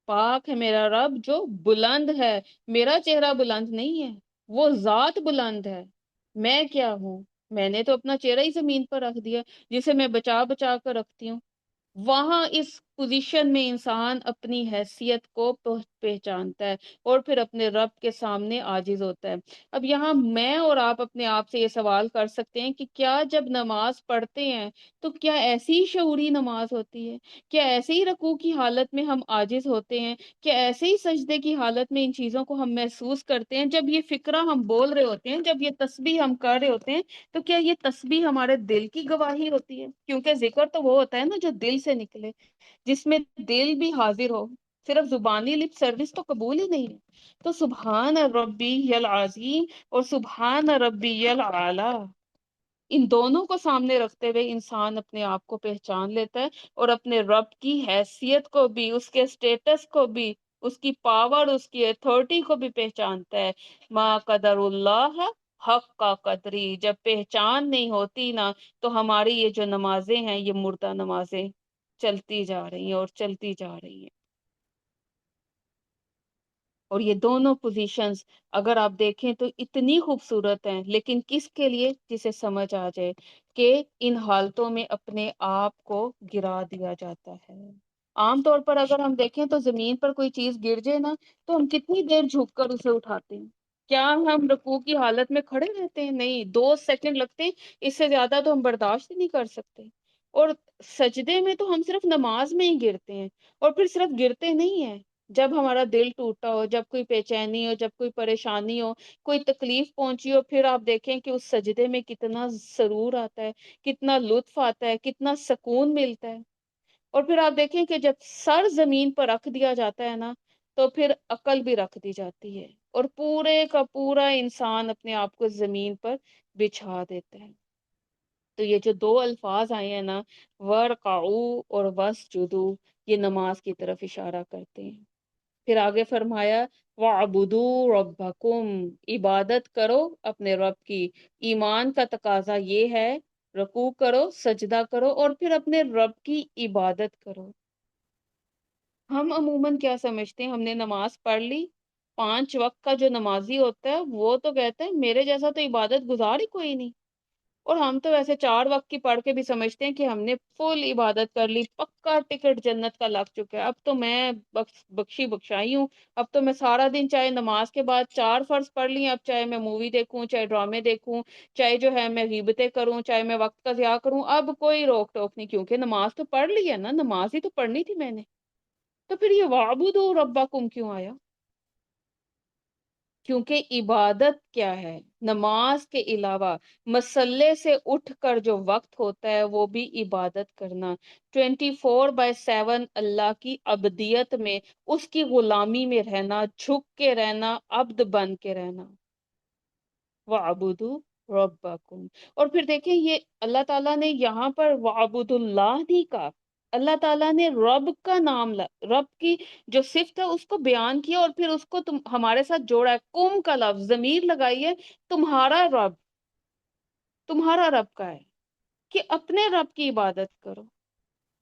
پاک ہے میرا رب جو بلند ہے، میرا چہرہ بلند نہیں ہے، وہ ذات بلند ہے، میں کیا ہوں، میں نے تو اپنا چہرہ ہی زمین پر رکھ دیا جسے میں بچا بچا کر رکھتی ہوں۔ وہاں اس پوزیشن میں انسان اپنی حیثیت کو پہچانتا ہے، اور پھر اپنے رب کے سامنے عاجز ہوتا ہے۔ اب یہاں میں اور آپ اپنے آپ سے یہ سوال کر سکتے ہیں کہ کیا جب نماز پڑھتے ہیں تو کیا ایسی ہی شعوری نماز ہوتی ہے؟ کیا ایسے ہی رکوع کی حالت میں ہم عاجز ہوتے ہیں؟ کیا ایسے ہی سجدے کی حالت میں ان چیزوں کو ہم محسوس کرتے ہیں؟ جب یہ فقرہ ہم بول رہے ہوتے ہیں، جب یہ تسبیح ہم کر رہے ہوتے ہیں، تو کیا یہ تسبیح ہمارے دل کی گواہی ہوتی ہے؟ کیونکہ ذکر تو وہ ہوتا ہے نا جو دل سے نکلے، جس میں دل بھی حاضر ہو، صرف زبانی لپ سروس تو قبول ہی نہیں ہے۔ تو سبحان ربی العظیم اور سبحان ربی العالی، ان دونوں کو سامنے رکھتے ہوئے انسان اپنے آپ کو پہچان لیتا ہے، اور اپنے رب کی حیثیت کو بھی، اس کے سٹیٹس کو بھی، اس کی پاور، اس کی اتھارٹی کو بھی پہچانتا ہے۔ ما قدر اللہ حق کا قدری، جب پہچان نہیں ہوتی نا، تو ہماری یہ جو نمازیں ہیں یہ مردہ نمازیں چلتی جا رہی ہیں اور چلتی جا رہی ہیں۔ اور یہ دونوں پوزیشنز اگر آپ دیکھیں تو اتنی خوبصورت ہیں، لیکن کس کے لیے؟ جسے سمجھ آ جائے کہ ان حالتوں میں اپنے آپ کو گرا دیا جاتا ہے۔ عام طور پر اگر ہم دیکھیں تو زمین پر کوئی چیز گر جائے نا، تو ہم کتنی دیر جھک کر اسے اٹھاتے ہیں؟ کیا ہم رکوع کی حالت میں کھڑے رہتے ہیں؟ نہیں، 2 سیکنڈ لگتے ہیں، اس سے زیادہ تو ہم برداشت نہیں کر سکتے۔ اور سجدے میں تو ہم صرف نماز میں ہی گرتے ہیں، اور پھر صرف گرتے نہیں ہیں، جب ہمارا دل ٹوٹا ہو، جب کوئی بے چینی ہو، جب کوئی پریشانی ہو، کوئی تکلیف پہنچی ہو، پھر آپ دیکھیں کہ اس سجدے میں کتنا سرور آتا ہے، کتنا لطف آتا ہے، کتنا سکون ملتا ہے۔ اور پھر آپ دیکھیں کہ جب سر زمین پر رکھ دیا جاتا ہے نا، تو پھر عقل بھی رکھ دی جاتی ہے، اور پورے کا پورا انسان اپنے آپ کو زمین پر بچھا دیتا ہے۔ تو یہ جو 2 الفاظ آئے ہیں نا، ورقعوا اور وسجدوا، یہ نماز کی طرف اشارہ کرتے ہیں۔ پھر آگے فرمایا وَاعْبُدُوا رَبَّكُمْ، عبادت کرو اپنے رب کی۔ ایمان کا تقاضا یہ ہے، رکوع کرو، سجدہ کرو، اور پھر اپنے رب کی عبادت کرو۔ ہم عموماً کیا سمجھتے ہیں، ہم نے نماز پڑھ لی، 5 وقت کا جو نمازی ہوتا ہے وہ تو کہتا ہے میرے جیسا تو عبادت گزار ہی کوئی نہیں، اور ہم تو ویسے 4 وقت کی پڑھ کے بھی سمجھتے ہیں کہ ہم نے فل عبادت کر لی، پکا ٹکٹ جنت کا لگ چکا ہے، اب تو میں بخشی بخشائی ہوں، اب تو میں سارا دن چاہے نماز کے بعد 4 فرض پڑھ لی، اب چاہے میں مووی دیکھوں، چاہے ڈرامے دیکھوں، چاہے جو ہے میں غیبتیں کروں، چاہے میں وقت کا ضیاع کروں، اب کوئی روک ٹوک نہیں، کیونکہ نماز تو پڑھ لی ہے نا، نماز ہی تو پڑھنی تھی میں نے۔ تو پھر یہ وَاعْبُدُوا رَبَّكُمْ کیوں آیا؟ کیونکہ عبادت کیا ہے؟ نماز کے علاوہ مسلے سے اٹھ کر جو وقت ہوتا ہے وہ بھی عبادت کرنا، 24/7 اللہ کی عبدیت میں، اس کی غلامی میں رہنا، جھک کے رہنا، عبد بن کے رہنا۔ وَاعْبُدُوا رَبَّكُمْ، اور پھر دیکھیں یہ اللہ تعالیٰ نے یہاں پر وَاعْبُدُوا اللہ نہیں کہا، اللہ تعالیٰ نے رب کا نام رب کی جو صفت ہے اس کو بیان کیا، اور پھر اس کو ہمارے ساتھ جوڑا ہے، کم کا لفظ ضمیر لگائی ہے، تمہارا رب، تمہارا رب کا ہے کہ اپنے رب کی عبادت کرو۔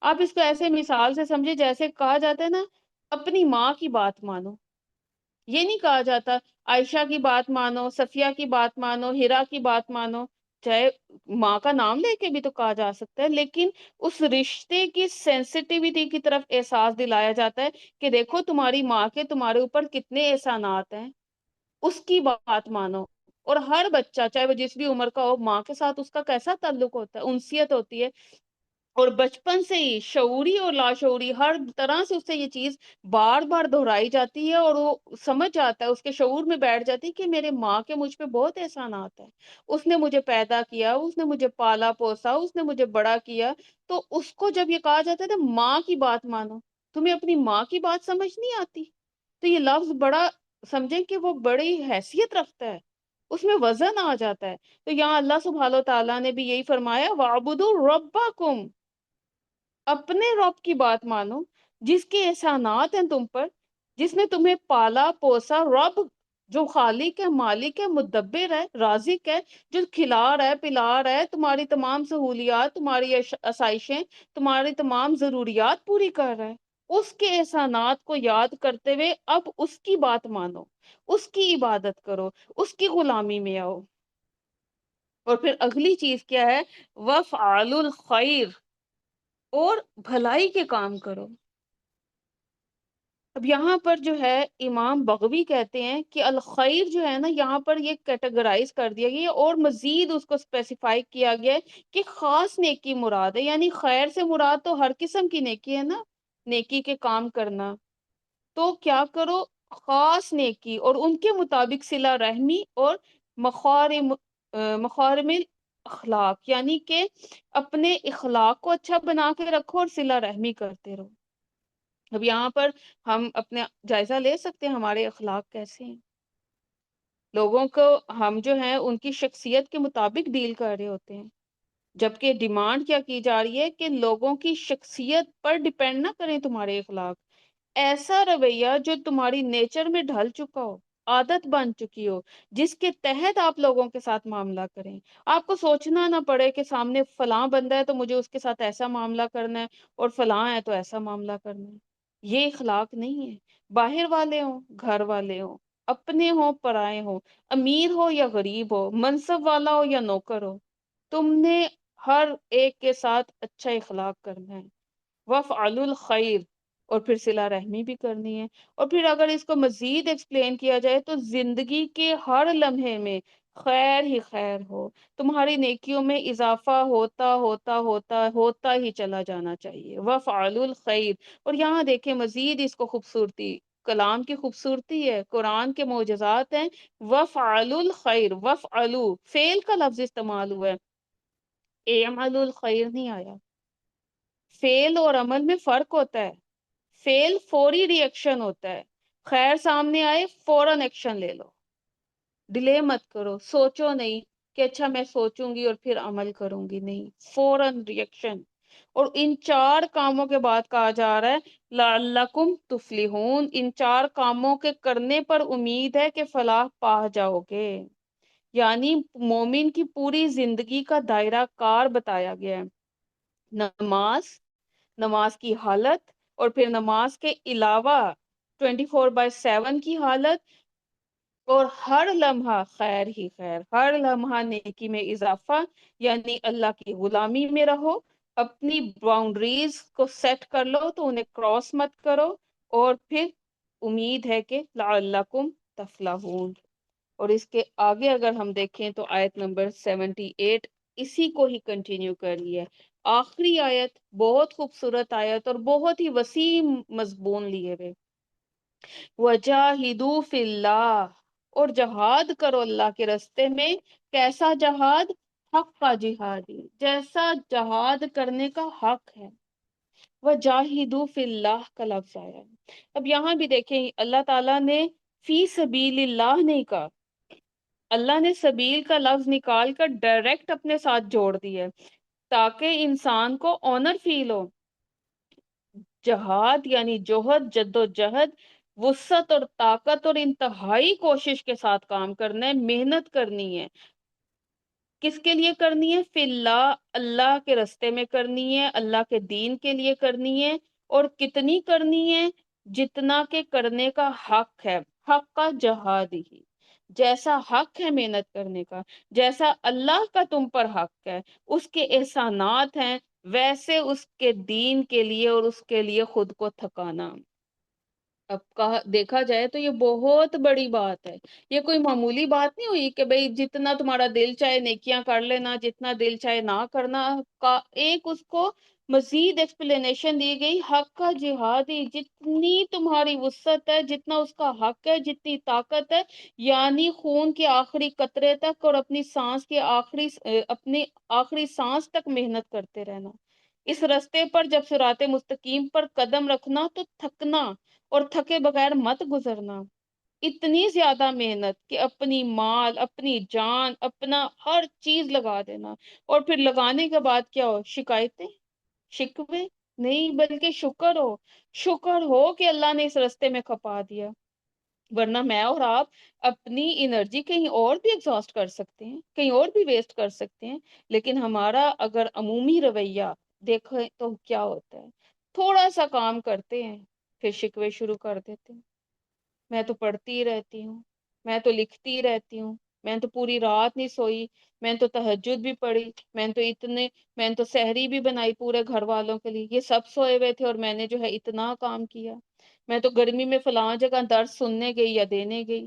آپ اس کو ایسے مثال سے سمجھے جیسے کہا جاتا ہے نا، اپنی ماں کی بات مانو، یہ نہیں کہا جاتا عائشہ کی بات مانو، صفیہ کی بات مانو، ہیرا کی بات مانو، چاہے ماں کا نام لے کے بھی تو کہا جا سکتا ہے، لیکن اس رشتے کی سینسٹیوٹی کی طرف احساس دلایا جاتا ہے کہ دیکھو تمہاری ماں کے تمہارے اوپر کتنے احسانات ہیں، اس کی بات مانو۔ اور ہر بچہ چاہے وہ جس بھی عمر کا ہو، ماں کے ساتھ اس کا کیسا تعلق ہوتا ہے، انسیت ہوتی ہے، اور بچپن سے ہی شعوری اور لاشعوری ہر طرح سے اس سے یہ چیز بار بار دہرائی جاتی ہے، اور وہ سمجھ جاتا ہے، اس کے شعور میں بیٹھ جاتی ہے کہ میرے ماں کے مجھ پہ بہت احسانات ہیں، اس نے مجھے پیدا کیا، اس نے مجھے پالا پوسا، اس نے مجھے بڑا کیا۔ تو اس کو جب یہ کہا جاتا ہے تو ماں کی بات مانو، تمہیں اپنی ماں کی بات سمجھ نہیں آتی، تو یہ لفظ بڑا سمجھیں کہ وہ بڑی حیثیت رکھتا ہے، اس میں وزن آ جاتا ہے۔ تو یہاں اللہ سبحانہ و تعالیٰ نے بھی یہی فرمایا وَاعْبُدُوا رَبَّكُمْ، اپنے رب کی بات مانو جس کے احسانات ہیں تم پر، جس نے تمہیں پالا پوسا۔ رب جو خالق ہے، مالک ہے، مدبر ہے، رازق ہے، جو کھلا رہا ہے، پلا رہا ہے، تمہاری تمام سہولیات، تمہاری آسائشیں، تمہاری تمام ضروریات پوری کر رہا ہے، اس کے احسانات کو یاد کرتے ہوئے اب اس کی بات مانو، اس کی عبادت کرو، اس کی غلامی میں آؤ۔ اور پھر اگلی چیز کیا ہے؟ وَافْعَلُوا الْخَيْرَ، اور بھلائی کے کام کرو۔ اب یہاں پر جو ہے امام بغوی کہتے ہیں کہ الخیر جو ہے نا، یہاں پر یہ کیٹیگرائز کر دیا گیا ہے اور مزید اس کو اسپیسیفائی کیا گیا ہے کہ خاص نیکی مراد ہے، یعنی خیر سے مراد تو ہر قسم کی نیکی ہے نا، نیکی کے کام کرنا، تو کیا کرو؟ خاص نیکی اور ان کے مطابق صلہ رحمی اور مخارم اخلاق، یعنی کہ اپنے اخلاق کو اچھا بنا کے رکھو اور صلہ رحمی کرتے رہو۔ اب یہاں پر ہم اپنے جائزہ لے سکتے ہیں ہمارے اخلاق کیسے ہیں، لوگوں کو ہم جو ہیں ان کی شخصیت کے مطابق ڈیل کر رہے ہوتے ہیں، جبکہ ڈیمانڈ کیا کی جا رہی ہے کہ لوگوں کی شخصیت پر ڈیپینڈ نہ کریں تمہارے اخلاق، ایسا رویہ جو تمہاری نیچر میں ڈھل چکا ہو، عادت بن چکی ہو، جس کے تحت آپ لوگوں کے ساتھ معاملہ کریں، آپ کو سوچنا نہ پڑے کہ سامنے فلاں بندہ ہے تو مجھے اس کے ساتھ ایسا معاملہ کرنا ہے، اور فلاں ہے تو ایسا معاملہ کرنا ہے۔ یہ اخلاق نہیں ہے۔ باہر والے ہوں، گھر والے ہوں، اپنے ہوں، پرائے ہوں، امیر ہو یا غریب ہو، منصب والا ہو یا نوکر ہو، تم نے ہر ایک کے ساتھ اچھا اخلاق کرنا ہے۔ وَافْعَلُوا الْخَيْرَ، اور پھر صلہ رحمی بھی کرنی ہے۔ اور پھر اگر اس کو مزید ایکسپلین کیا جائے تو زندگی کے ہر لمحے میں خیر ہی خیر ہو، تمہاری نیکیوں میں اضافہ ہوتا ہوتا ہوتا ہوتا ہی چلا جانا چاہیے۔ وَافْعَلُوا الْخَيْرَ، اور یہاں دیکھیں مزید اس کو خوبصورتی، کلام کی خوبصورتی ہے، قرآن کے معجزات ہیں۔ وَافْعَلُوا الْخَيْرَ، وَافْعَلُوا فعل کا لفظ استعمال ہوا ہے، اعملوا الخیر نہیں آیا۔ فعل اور عمل میں فرق ہوتا ہے، فعل فوری ری ایکشن ہوتا ہے، خیر سامنے آئے فوراً ایکشن لے لو، ڈیلے مت کرو، سوچو نہیں کہ اچھا میں سوچوں گی اور پھر عمل کروں گی، نہیں، فوراً ری ایکشن۔ اور ان چار کاموں کے بعد کہا جا رہا ہے لعلکم تفلحون، ان چار کاموں کے کرنے پر امید ہے کہ فلاح پا جاؤ گے، یعنی مومن کی پوری زندگی کا دائرہ کار بتایا گیا ہے، نماز، نماز کی حالت، اور پھر نماز کے علاوہ 24/7 کی حالت، اور ہر لمحہ خیر ہی خیر، ہر لمحہ نیکی میں اضافہ، یعنی اللہ کی غلامی میں رہو، اپنی باؤنڈریز کو سیٹ کر لو تو انہیں کراس مت کرو، اور پھر امید ہے کہ لعلکم تفلحون۔ اور اس کے آگے اگر ہم دیکھیں تو آیت نمبر 78 اسی کو ہی کنٹینیو کر رہی ہے، آخری آیت، بہت خوبصورت آیت اور بہت ہی وسیع مضمون لیے ہوئے۔ وَجَاهِدُوا فِي اللَّهِ، اور جہاد کرو اللہ کے رستے میں، کیسا جہاد؟ حق کا جہاد، جیسا جہاد کرنے کا حق ہے۔ وَجَاهِدُوا فِي اللَّهِ کا لفظ آیا ہے۔ اب یہاں بھی دیکھیں اللہ تعالیٰ نے فی سبیل اللہ نہیں کہا، اللہ نے سبیل کا لفظ نکال کر ڈائریکٹ اپنے ساتھ جوڑ دیا ہے تاکہ انسان کو آنر فیل ہو۔ جہاد یعنی جوہد، جد و جہد، وسعت اور طاقت اور انتہائی کوشش کے ساتھ کام کرنا ہے، محنت کرنی ہے۔ کس کے لیے کرنی ہے؟ فی اللہ، اللہ کے رستے میں کرنی ہے، اللہ کے دین کے لیے کرنی ہے، اور کتنی کرنی ہے؟ جتنا کہ کرنے کا حق ہے، حق کا جہاد ہی۔ جیسا حق ہے محنت کرنے کا، جیسا اللہ کا تم پر حق ہے، اس کے احسانات ہیں، ویسے اس کے دین کے لیے اور اس کے لیے خود کو تھکانا۔ اب کہا دیکھا جائے تو یہ بہت بڑی بات ہے، یہ کوئی معمولی بات نہیں ہوئی کہ بھئی جتنا تمہارا دل چاہے نیکیاں کر لینا، جتنا دل چاہے نہ کرنا کا ایک اس کو مزید ایکسپلینیشن دی گئی۔ حق کا جہادی، جتنی تمہاری وسعت ہے، جتنا اس کا حق ہے، جتنی طاقت ہے، یعنی خون کے آخری قطرے تک اور اپنی سانس کے اپنی آخری سانس تک محنت کرتے رہنا اس رستے پر۔ جب صراط مستقیم پر قدم رکھنا تو تھکنا اور تھکے بغیر مت گزرنا۔ اتنی زیادہ محنت کہ اپنی مال، اپنی جان، اپنا ہر چیز لگا دینا، اور پھر لگانے کے بعد کیا ہو؟ شکایتیں، شکوے؟ نہیں، بلکہ شکر ہو، شکر ہو کہ اللہ نے اس رستے میں کھپا دیا، ورنہ میں اور آپ اپنی انرجی کہیں اور بھی ایگزاسٹ کر سکتے ہیں، کہیں اور بھی ویسٹ کر سکتے ہیں۔ لیکن ہمارا اگر عمومی رویہ دیکھیں تو کیا ہوتا ہے؟ تھوڑا سا کام کرتے ہیں پھر شکوے شروع کر دیتے ہیں۔ میں تو پڑھتی ہی رہتی ہوں، میں تو لکھتی ہی رہتی ہوں، میں تو پوری رات نہیں سوئی، میں تو تہجد بھی پڑھی، میں تو سحری بھی بنائی پورے گھر والوں کے لیے، یہ سب سوئے ہوئے تھے اور میں نے جو ہے اتنا کام کیا، میں تو گرمی میں فلاں جگہ درس سننے گئی یا دینے گئی۔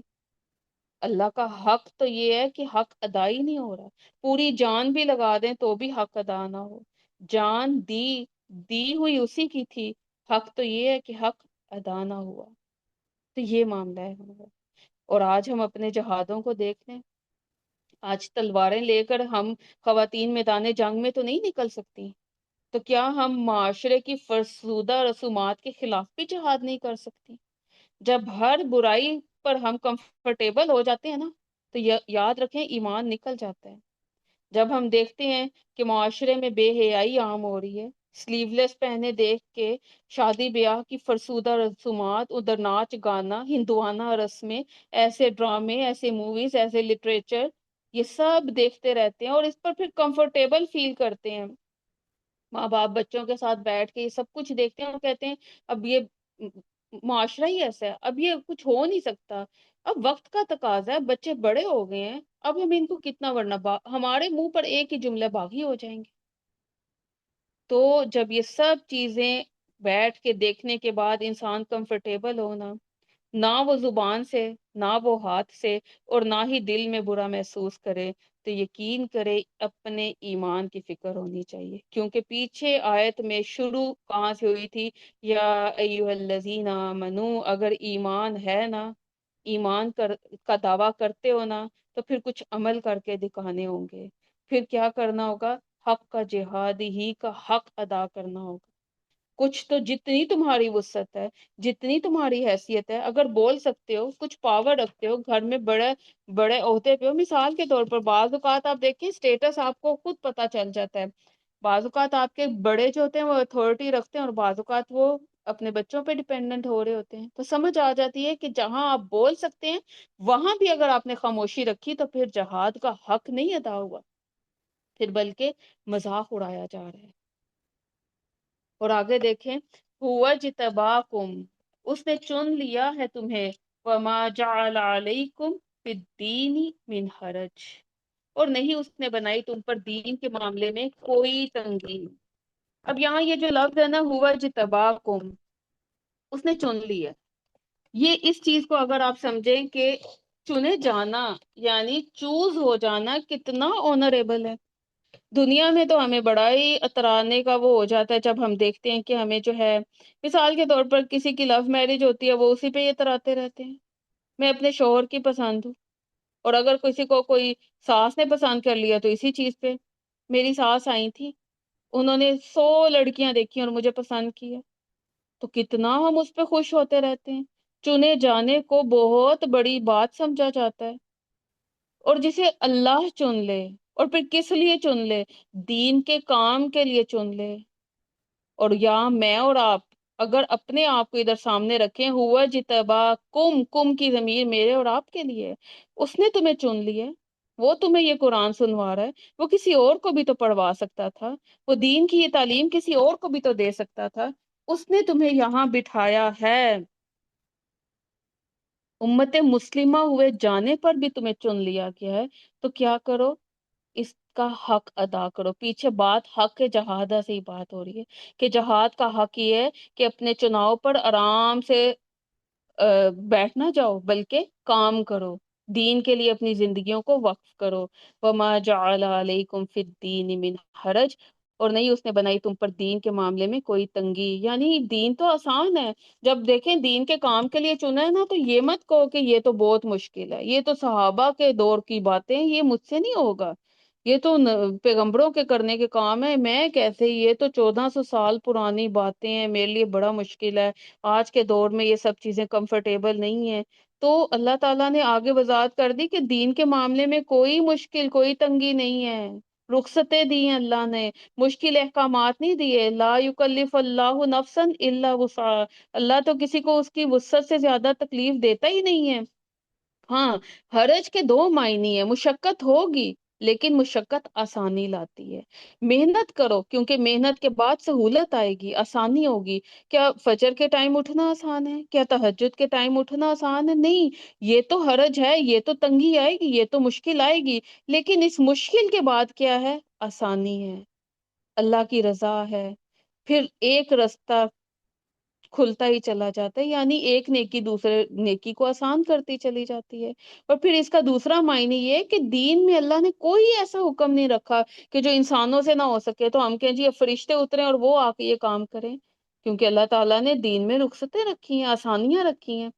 اللہ کا حق تو یہ ہے کہ حق ادا ہی نہیں ہو رہا، پوری جان بھی لگا دیں تو بھی حق ادا نہ ہو۔ جان دی ہوئی اسی کی تھی، حق تو یہ ہے کہ حق ادا نہ ہوا۔ تو یہ معاملہ ہے ہمارا۔ اور آج ہم اپنے جہادوں کو دیکھ لیں، آج تلواریں لے کر ہم خواتین میدان جنگ میں تو نہیں نکل سکتی، تو کیا ہم معاشرے کی فرسودہ رسومات کے خلاف بھی جہاد نہیں کر سکتی؟ جب ہر برائی پر ہم کمفرٹیبل ہو جاتے ہیں نا، تو یاد رکھیں ایمان نکل جاتا ہے۔ جب ہم دیکھتے ہیں کہ معاشرے میں بے حیائی عام ہو رہی ہے، سلیو لیس پہنے دیکھ کے شادی بیاہ کی فرسودہ رسومات، ادھر ناچ گانا، ہندوانہ رسمیں، ایسے ڈرامے، ایسے موویز، ایسے لٹریچر، یہ سب دیکھتے رہتے ہیں اور اس پر پھر کمفرٹیبل فیل کرتے ہیں۔ ماں باپ بچوں کے ساتھ بیٹھ کے یہ سب کچھ دیکھتے ہیں اور کہتے ہیں اب یہ معاشرہ ہی ایسا ہے، اب یہ کچھ ہو نہیں سکتا، اب وقت کا تقاضا ہے، بچے بڑے ہو گئے ہیں، اب ہم ان کو کتنا، ورنہ ہمارے منہ پر ایک ہی جملہ باغی ہو جائیں گے۔ تو جب یہ سب چیزیں بیٹھ کے دیکھنے کے بعد انسان کمفرٹیبل ہونا، نہ وہ زبان سے، نہ وہ ہاتھ سے، اور نہ ہی دل میں برا محسوس کرے، تو یقین کرے اپنے ایمان کی فکر ہونی چاہیے، کیونکہ پیچھے آیت میں شروع کہاں سے ہوئی تھی؟ یا ایھا الذین آمنو، اگر ایمان ہے نا، کا دعویٰ کرتے ہو نا، تو پھر کچھ عمل کر کے دکھانے ہوں گے، پھر کیا کرنا ہوگا؟ حق کا جہاد ہی کا حق ادا کرنا ہوگا۔ کچھ تو جتنی تمہاری وسعت ہے، جتنی تمہاری حیثیت ہے، اگر بول سکتے ہو، کچھ پاور رکھتے ہو، گھر میں بڑے بڑے عہدے پہ ہو، مثال کے طور پر بعض اوقات آپ دیکھیں اسٹیٹس آپ کو خود پتا چل جاتا ہے، بعض اوقات آپ کے بڑے جو ہوتے ہیں وہ اتھارٹی رکھتے ہیں اور بعض اوقات وہ اپنے بچوں پہ ڈیپینڈنٹ ہو رہے ہوتے ہیں، تو سمجھ آ جاتی ہے کہ جہاں آپ بول سکتے ہیں وہاں بھی اگر آپ نے خاموشی رکھی تو پھر جہاد کا حق نہیں ادا ہوا، پھر بلکہ مذاق اڑایا جا رہا ہے۔ اور آگے دیکھیں، ہوا جتباکم، اس نے چن لیا ہے تمہیں، وما جعل علیکم فی الدین من حرج، اور نہیں اس نے بنائی تم پر دین کے معاملے میں کوئی تنگی۔ اب یہاں یہ جو لفظ ہے نا، ہوا جتباکم، اس نے چن لیا، یہ اس چیز کو اگر آپ سمجھیں کہ چنے جانا یعنی چوز ہو جانا کتنا آنریبل ہے۔ دنیا میں تو ہمیں بڑا ہی اترانے کا وہ ہو جاتا ہے جب ہم دیکھتے ہیں کہ ہمیں جو ہے، مثال کے طور پر کسی کی لو میرج ہوتی ہے، وہ اسی پہ یہ اتراتے رہتے ہیں، میں اپنے شوہر کی پسند ہوں، اور اگر کسی کو کوئی ساس نے پسند کر لیا تو اسی چیز پہ، میری ساس آئی تھی، انہوں نے 100 لڑکیاں دیکھی اور مجھے پسند کیا، تو کتنا ہم اس پہ خوش ہوتے رہتے ہیں۔ چنے جانے کو بہت بڑی بات سمجھا جاتا ہے، اور جسے اللہ چن لے، اور پھر کس لیے چن لے؟ دین کے کام کے لیے چن لے۔ اور یا میں اور آپ اگر اپنے آپ کو ادھر سامنے رکھیں، ہوا جتبا کم کی ضمیر میرے اور آپ کے لیے، اس نے تمہیں چن لیے، وہ تمہیں یہ قرآن سنوا رہا ہے، وہ کسی اور کو بھی تو پڑھوا سکتا تھا، وہ دین کی یہ تعلیم کسی اور کو بھی تو دے سکتا تھا، اس نے تمہیں یہاں بٹھایا ہے۔ امت مسلمہ ہوئے جانے پر بھی تمہیں چن لیا گیا ہے، تو کیا کرو، اس کا حق ادا کرو۔ پیچھے بات حق جہادہ سے ہی بات ہو رہی ہے کہ جہاد کا حق یہ ہے کہ اپنے چناؤ پر آرام سے بیٹھ نہ جاؤ، بلکہ کام کرو، دین کے لیے اپنی زندگیوں کو وقف کرو۔ وَمَا جَعَلَ عَلَيْكُمْ فِي الدِّينِ مِنْ حَرَجٍ، اور نہیں اس نے بنائی تم پر دین کے معاملے میں کوئی تنگی، یعنی دین تو آسان ہے۔ جب دیکھیں دین کے کام کے لیے چنا ہے نا، تو یہ مت کہو کہ یہ تو بہت مشکل ہے، یہ تو صحابہ کے دور کی باتیں، یہ مجھ سے نہیں ہوگا، یہ تو پیغمبروں کے کرنے کے کام ہے، میں کیسے، یہ تو 1400 سال پرانی باتیں ہیں، میرے لیے بڑا مشکل ہے، آج کے دور میں یہ سب چیزیں کمفرٹیبل نہیں ہیں۔ تو اللہ تعالیٰ نے آگے وضاحت کر دی کہ دین کے معاملے میں کوئی مشکل، کوئی تنگی نہیں ہے، رخصتیں دی ہیں اللہ نے، مشکل احکامات نہیں دیے۔ لا یکلف اللہ نفسا الا وسعها، اللہ تو کسی کو اس کی وسعت سے زیادہ تکلیف دیتا ہی نہیں ہے۔ ہاں، حرج کے دو معنی ہیں، مشقت ہوگی لیکن مشقت آسانی لاتی ہے۔ محنت کرو کیونکہ محنت کے بعد سہولت آئے گی، آسانی ہوگی۔ کیا فجر کے ٹائم اٹھنا آسان ہے؟ کیا تہجد کے ٹائم اٹھنا آسان ہے؟ نہیں، یہ تو حرج ہے، یہ تو تنگی آئے گی، یہ تو مشکل آئے گی، لیکن اس مشکل کے بعد کیا ہے؟ آسانی ہے، اللہ کی رضا ہے، پھر ایک رستہ کھلتا ہی چلا جاتا ہے، یعنی ایک نیکی دوسرے نیکی کو آسان کرتی چلی جاتی ہے۔ اور پھر اس کا دوسرا معنی یہ کہ دین میں اللہ نے کوئی ایسا حکم نہیں رکھا کہ جو انسانوں سے نہ ہو سکے، تو ہم کہیں جی اب فرشتے اترے اور وہ آ کے یہ کام کریں، کیونکہ اللہ تعالیٰ نے دین میں رخصتیں رکھی ہیں، آسانیاں رکھی ہیں۔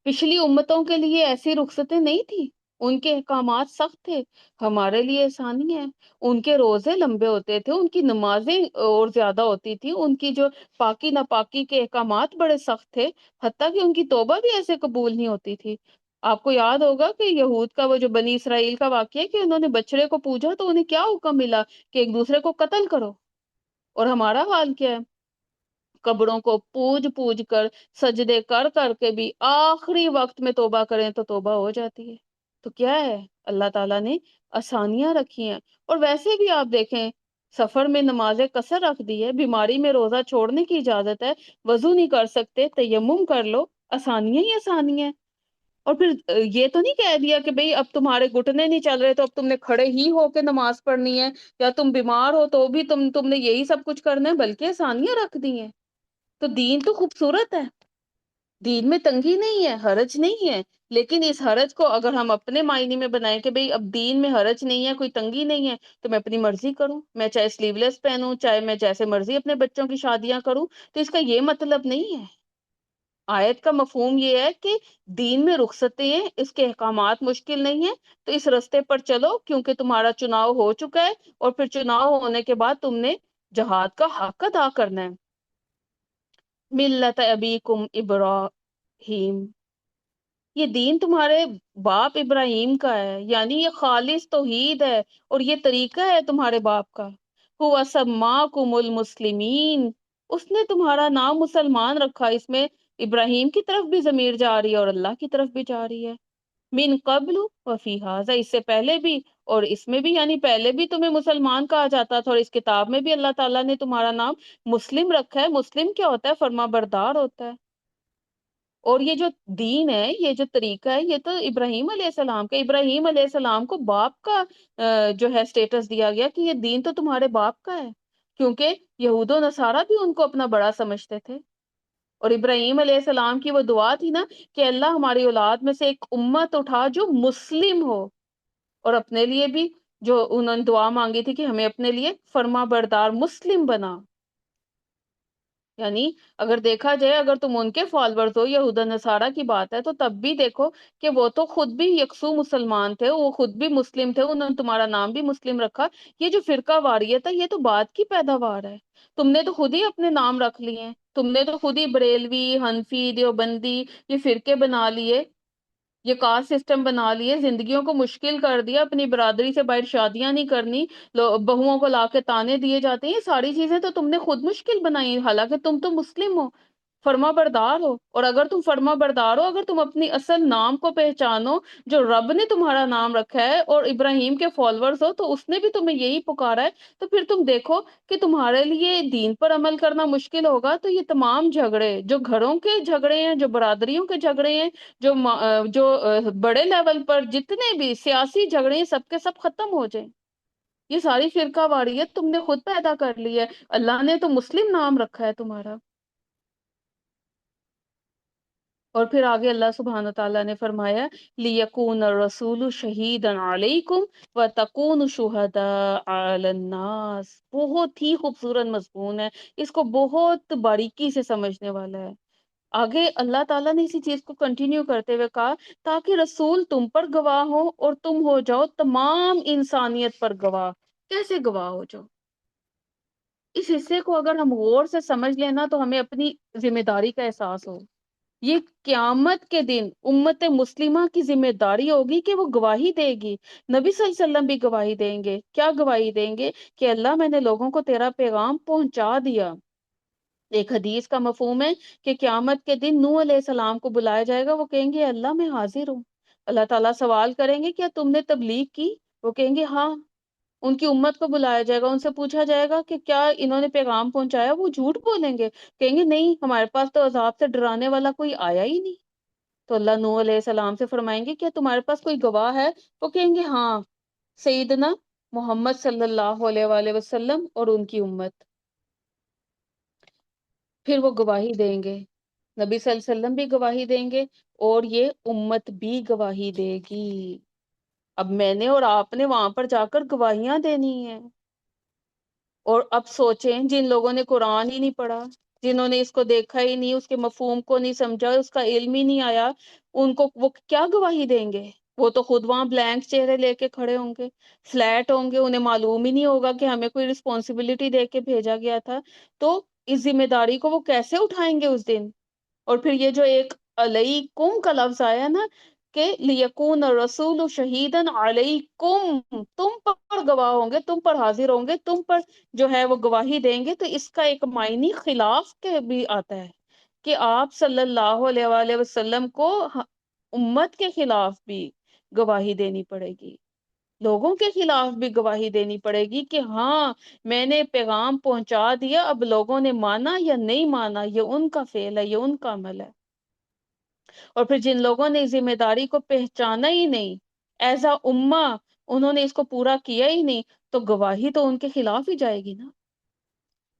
پچھلی امتوں کے لیے ایسی رخصتیں نہیں تھی، ان کے احکامات سخت تھے، ہمارے لیے آسانی ہے۔ ان کے روزے لمبے ہوتے تھے، ان کی نمازیں اور زیادہ ہوتی تھی، ان کی جو پاکی ناپاکی کے احکامات بڑے سخت تھے، حتیٰ کہ ان کی توبہ بھی ایسے قبول نہیں ہوتی تھی۔ آپ کو یاد ہوگا کہ یہود کا وہ جو بنی اسرائیل کا واقعہ ہے کہ انہوں نے بچڑے کو پوجا تو انہیں کیا حکم ملا کہ ایک دوسرے کو قتل کرو، اور ہمارا حال کیا ہے؟ قبروں کو پوج پوج کر، سجدے کر کر کے بھی آخری وقت میں توبہ کریں تو توبہ ہو جاتی ہے۔ تو کیا ہے، اللہ تعالیٰ نے آسانیاں رکھی ہیں۔ اور ویسے بھی آپ دیکھیں، سفر میں نماز قصر رکھ دی ہے، بیماری میں روزہ چھوڑنے کی اجازت ہے، وضو نہیں کر سکتے تیمم کر لو، آسانیاں ہی آسانیاں ہیں۔ اور پھر یہ تو نہیں کہہ دیا کہ بھئی اب تمہارے گھٹنے نہیں چل رہے تو اب تم نے کھڑے ہی ہو کے نماز پڑھنی ہے، یا تم بیمار ہو تو بھی تم نے یہی سب کچھ کرنا ہے، بلکہ آسانیاں رکھ دی ہیں۔ تو دین تو خوبصورت ہے، دین میں تنگی نہیں ہے، حرج نہیں ہے، لیکن اس حرج کو اگر ہم اپنے معنی میں بنائیں کہ بھئی اب دین میں حرج نہیں ہے، کوئی تنگی نہیں ہے، تو میں اپنی مرضی کروں، میں چاہے سلیو لیس پہنوں، چاہے میں جیسے مرضی اپنے بچوں کی شادیاں کروں، تو اس کا یہ مطلب نہیں ہے۔ آیت کا مفہوم یہ ہے کہ دین میں رخصتیں ہیں، اس کے احکامات مشکل نہیں ہیں، تو اس رستے پر چلو کیونکہ تمہارا چناؤ ہو چکا ہے، اور پھر چناؤ ہونے کے بعد تم نے جہاد کا حق ادا کرنا ہے۔ ملت ابیکم ابراہیم، یہ دین تمہارے باپ ابراہیم کا ہے، یعنی یہ خالص توحید ہے، اور یہ طریقہ ہے تمہارے باپ کا۔ ہوا سماکم المسلمین، اس نے تمہارا نام مسلمان رکھا، اس میں ابراہیم کی طرف بھی ضمیر جا رہی ہے اور اللہ کی طرف بھی جا رہی ہے۔ من قبل وفی ھذا، اس سے پہلے بھی اور اس میں بھی، یعنی پہلے بھی تمہیں مسلمان کہا جاتا تھا، اور اس کتاب میں بھی اللہ تعالیٰ نے تمہارا نام مسلم رکھا ہے۔ مسلم کیا ہوتا ہے؟ فرما بردار ہوتا ہے۔ اور یہ جو دین ہے، یہ جو طریقہ ہے، یہ تو ابراہیم علیہ السلام کا، ابراہیم علیہ السلام کو باپ کا جو ہے سٹیٹس دیا گیا کہ یہ دین تو تمہارے باپ کا ہے، کیونکہ یہود و نصارہ بھی ان کو اپنا بڑا سمجھتے تھے۔ اور ابراہیم علیہ السلام کی وہ دعا تھی نا کہ اللہ ہماری اولاد میں سے ایک امت اٹھا جو مسلم ہو، اور اپنے لیے بھی جو انہوں نے دعا مانگی تھی کہ ہمیں اپنے لیے فرما بردار مسلم بنا۔ یعنی اگر دیکھا جائے، اگر تم ان کے فالورز ہو، یہودا نصارہ کی بات ہے، تو تب بھی دیکھو کہ وہ تو خود بھی یکسو مسلمان تھے، وہ خود بھی مسلم تھے، انہوں نے تمہارا نام بھی مسلم رکھا۔ یہ جو فرقہ واریت ہے، یہ تو بعد کی پیداوار ہے، تم نے تو خود ہی اپنے نام رکھ لیے ہیں، تم نے تو خود ہی بریلوی، حنفی، دیوبندی یہ فرقے بنا لیے، یہ کاسٹ سسٹم بنا لیے، زندگیوں کو مشکل کر دیا، اپنی برادری سے باہر شادیاں نہیں کرنی، بہوؤں کو لا کے تانے دیے جاتے ہیں، یہ ساری چیزیں تو تم نے خود مشکل بنائی، حالانکہ تم تو مسلم ہو۔ فرما بردار ہو، اور اگر تم فرما بردار ہو، اگر تم اپنی اصل نام کو پہچانو جو رب نے تمہارا نام رکھا ہے، اور ابراہیم کے فالوورز ہو تو اس نے بھی تمہیں یہی پکارا ہے، تو پھر تم دیکھو کہ تمہارے لیے دین پر عمل کرنا مشکل ہوگا، تو یہ تمام جھگڑے جو گھروں کے جھگڑے ہیں، جو برادریوں کے جھگڑے ہیں، جو بڑے لیول پر جتنے بھی سیاسی جھگڑے ہیں، سب کے سب ختم ہو جائیں۔ یہ ساری فرقہ واریت تم نے خود پیدا کر لی ہے، اللہ نے تو مسلم نام رکھا ہے تمہارا۔ اور پھر آگے اللہ سبحانہ تعالیٰ نے فرمایا لِيَكُونَ الرَّسُولُ شَهِيدًا عَلَيْكُمْ وَتَكُونُوا شُهَدَاءَ عَلَى النَّاسِ۔ بہت ہی خوبصورت مضمون ہے، اس کو بہت باریکی سے سمجھنے والا ہے۔ آگے اللہ تعالیٰ نے اسی چیز کو کنٹینیو کرتے ہوئے کہا تاکہ رسول تم پر گواہ ہو اور تم ہو جاؤ تمام انسانیت پر گواہ۔ کیسے گواہ ہو جاؤ؟ اس حصے کو اگر ہم غور سے سمجھ لینا تو ہمیں اپنی ذمہ داری کا احساس ہو۔ یہ قیامت کے دن امت مسلمہ کی ذمہ داری ہوگی کہ وہ گواہی دے گی۔ نبی صلی اللہ علیہ وسلم بھی گواہی دیں گے۔ کیا گواہی دیں گے؟ کہ اللہ میں نے لوگوں کو تیرا پیغام پہنچا دیا۔ ایک حدیث کا مفہوم ہے کہ قیامت کے دن نوح علیہ السلام کو بلایا جائے گا، وہ کہیں گے اللہ میں حاضر ہوں۔ اللہ تعالیٰ سوال کریں گے کیا تم نے تبلیغ کی؟ وہ کہیں گے ہاں۔ ان کی امت کو بلایا جائے گا، ان سے پوچھا جائے گا کہ کیا انہوں نے پیغام پہنچایا؟ وہ جھوٹ بولیں گے، کہیں گے نہیں، ہمارے پاس تو عذاب سے ڈرانے والا کوئی آیا ہی نہیں۔ تو اللہ نوح علیہ السلام سے فرمائیں گے کیا تمہارے پاس کوئی گواہ ہے؟ وہ کہیں گے ہاں، سیدنا محمد صلی اللہ علیہ وآلہ وسلم اور ان کی امت۔ پھر وہ گواہی دیں گے، نبی صلی اللہ علیہ وسلم بھی گواہی دیں گے، اور یہ امت بھی گواہی دے گی۔ اب میں نے اور آپ نے وہاں پر جا کر گواہیاں دینی ہیں۔ اور اب سوچیں جن لوگوں نے قرآن ہی نہیں پڑھا، جنہوں نے اس کو دیکھا ہی نہیں، اس کے مفہوم کو نہیں سمجھا، اس کا علم ہی نہیں آیا، ان کو وہ کیا گواہی دیں گے؟ وہ تو خود وہاں بلینک چہرے لے کے کھڑے ہوں گے، فلیٹ ہوں گے، انہیں معلوم ہی نہیں ہوگا کہ ہمیں کوئی رسپانسبلٹی دے کے بھیجا گیا تھا۔ تو اس ذمہ داری کو وہ کیسے اٹھائیں گے اس دن؟ اور پھر یہ جو ایک علیکم کا لفظ آیا نا کہ لیکون الرسول شہیدن علیکم، تم پر گواہ ہوں گے، تم پر حاضر ہوں گے، تم پر جو ہے وہ گواہی دیں گے، تو اس کا ایک معنی خلاف کے بھی آتا ہے کہ آپ صلی اللہ علیہ وآلہ وسلم کو امت کے خلاف بھی گواہی دینی پڑے گی، لوگوں کے خلاف بھی گواہی دینی پڑے گی کہ ہاں میں نے پیغام پہنچا دیا، اب لوگوں نے مانا یا نہیں مانا یہ ان کا فعل ہے، یہ ان کا عمل ہے۔ اور پھر جن لوگوں نے ذمہ داری کو پہچانا ہی نہیں ایز اے امہ، انہوں نے اس کو پورا کیا ہی نہیں، تو گواہی تو ان کے خلاف ہی جائے گی نا۔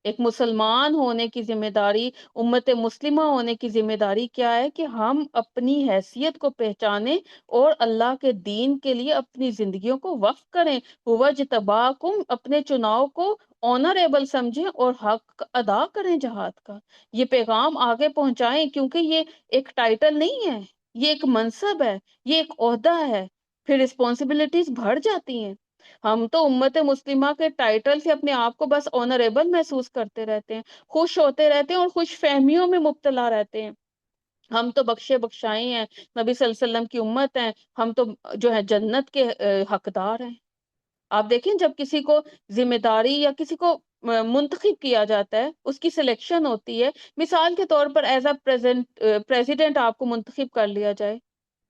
ایک مسلمان ہونے کی ذمہ داری، امت مسلمہ ہونے کی ذمہ داری کیا ہے کہ ہم اپنی حیثیت کو پہچانیں اور اللہ کے دین کے لیے اپنی زندگیوں کو وقف کریں، وَاجْتَبَاكُمْ، اپنے چناؤ کو آنریبل سمجھیں اور حق ادا کریں جہاد کا، یہ پیغام آگے پہنچائیں، کیونکہ یہ ایک ٹائٹل نہیں ہے، یہ ایک منصب ہے، یہ ایک عہدہ ہے، پھر رسپانسبلٹیز بڑھ جاتی ہیں۔ ہم تو امت مسلمہ کے ٹائٹل سے اپنے آپ کو بس آنریبل محسوس کرتے رہتے ہیں، خوش ہوتے رہتے ہیں اور خوش فہمیوں میں مبتلا رہتے ہیں۔ ہم تو بخشے بخشائے ہیں، نبی صلی اللہ علیہ وسلم کی امت ہیں، ہم تو جو ہے جنت کے حقدار ہیں۔ آپ دیکھیں جب کسی کو ذمہ داری یا کسی کو منتخب کیا جاتا ہے، اس کی سلیکشن ہوتی ہے، مثال کے طور پر ایز اے پریزیڈنٹ آپ کو منتخب کر لیا جائے،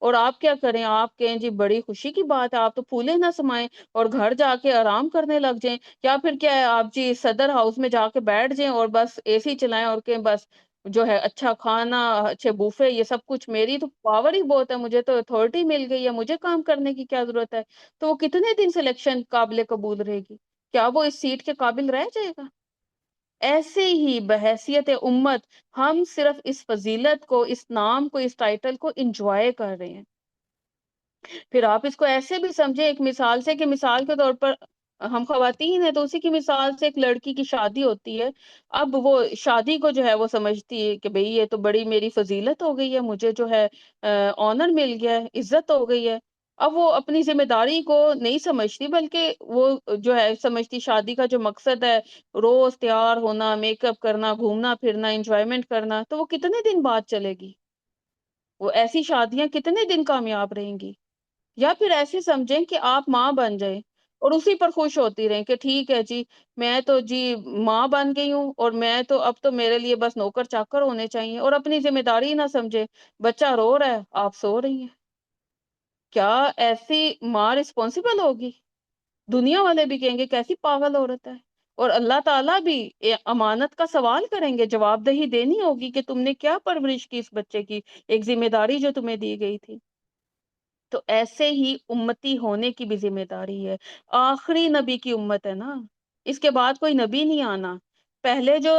اور آپ کیا کریں؟ آپ کہیں جی بڑی خوشی کی بات ہے، آپ تو پھولے نہ سمائیں اور گھر جا کے آرام کرنے لگ جائیں، یا پھر کیا ہے آپ جی صدر ہاؤس میں جا کے بیٹھ جائیں اور بس اے سی چلائیں اور کہ بس جو ہے اچھا کھانا، اچھے بوفے، یہ سب کچھ میری تو پاور ہی بہت ہے، مجھے تو اتھارٹی مل گئی ہے، مجھے کام کرنے کی کیا ضرورت ہے؟ تو وہ کتنے دن سلیکشن قابل قبول رہے گی؟ کیا وہ اس سیٹ کے قابل رہ جائے گا؟ ایسے ہی بحیثیت امت ہم صرف اس فضیلت کو، اس نام کو، اس ٹائٹل کو انجوائے کر رہے ہیں۔ پھر آپ اس کو ایسے بھی سمجھیں ایک مثال سے، کہ مثال کے طور پر ہم خواتین ہیں تو اسی کی مثال سے ایک لڑکی کی شادی ہوتی ہے، اب وہ شادی کو جو ہے وہ سمجھتی ہے کہ بھئی یہ تو بڑی میری فضیلت ہو گئی ہے، مجھے جو ہے آنر مل گیا ہے، عزت ہو گئی ہے۔ اب وہ اپنی ذمہ داری کو نہیں سمجھتی، بلکہ وہ جو ہے سمجھتی شادی کا جو مقصد ہے روز تیار ہونا، میک اپ کرنا، گھومنا پھرنا، انجوائمنٹ کرنا، تو وہ کتنے دن بعد چلے گی؟ وہ ایسی شادیاں کتنے دن کامیاب رہیں گی؟ یا پھر ایسے سمجھیں کہ آپ ماں بن جائیں، اور اسی پر خوش ہوتی رہیں کہ ٹھیک ہے جی، میں تو جی ماں بن گئی ہوں، اور میں تو اب تو میرے لیے بس نوکر چاکر ہونے چاہیے، اور اپنی ذمہ داری نہ سمجھے. بچہ رو رہا ہے، آپ سو رہی ہیں. کیا ایسی ماں رسپانسبل ہوگی؟ دنیا والے بھی کہیں گے کیسی پاگل عورت ہے. اور اللہ تعالیٰ بھی امانت کا سوال کریں گے، جواب دہی دینی ہوگی کہ تم نے کیا پرورش کی اس بچے کی، ایک ذمہ داری جو تمہیں دی گئی تھی. تو ایسے ہی امتی ہونے کی بھی ذمہ داری ہے. آخری نبی کی امت ہے نا، اس کے بعد کوئی نبی نہیں آنا. پہلے جو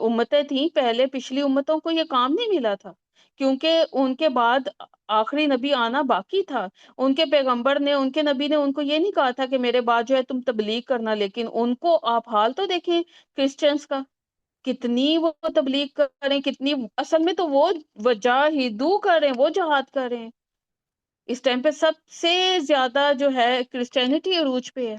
امتیں تھیں، پہلے پچھلی امتوں کو یہ کام نہیں ملا تھا، کیونکہ ان کے بعد آخری نبی آنا باقی تھا. ان کے پیغمبر نے، ان کے نبی نے ان کو یہ نہیں کہا تھا کہ میرے بعد جو ہے تم تبلیغ کرنا. لیکن ان کو آپ حال تو دیکھیں کرسچنس کا، کتنی وہ تبلیغ کریں، کتنی اصل میں تو وہ وجاہدو کر رہے ہیں، وہ جہاد کر رہے ہیں. اس ٹائم پہ سب سے زیادہ جو ہے کرسچینٹی عروج پہ ہے.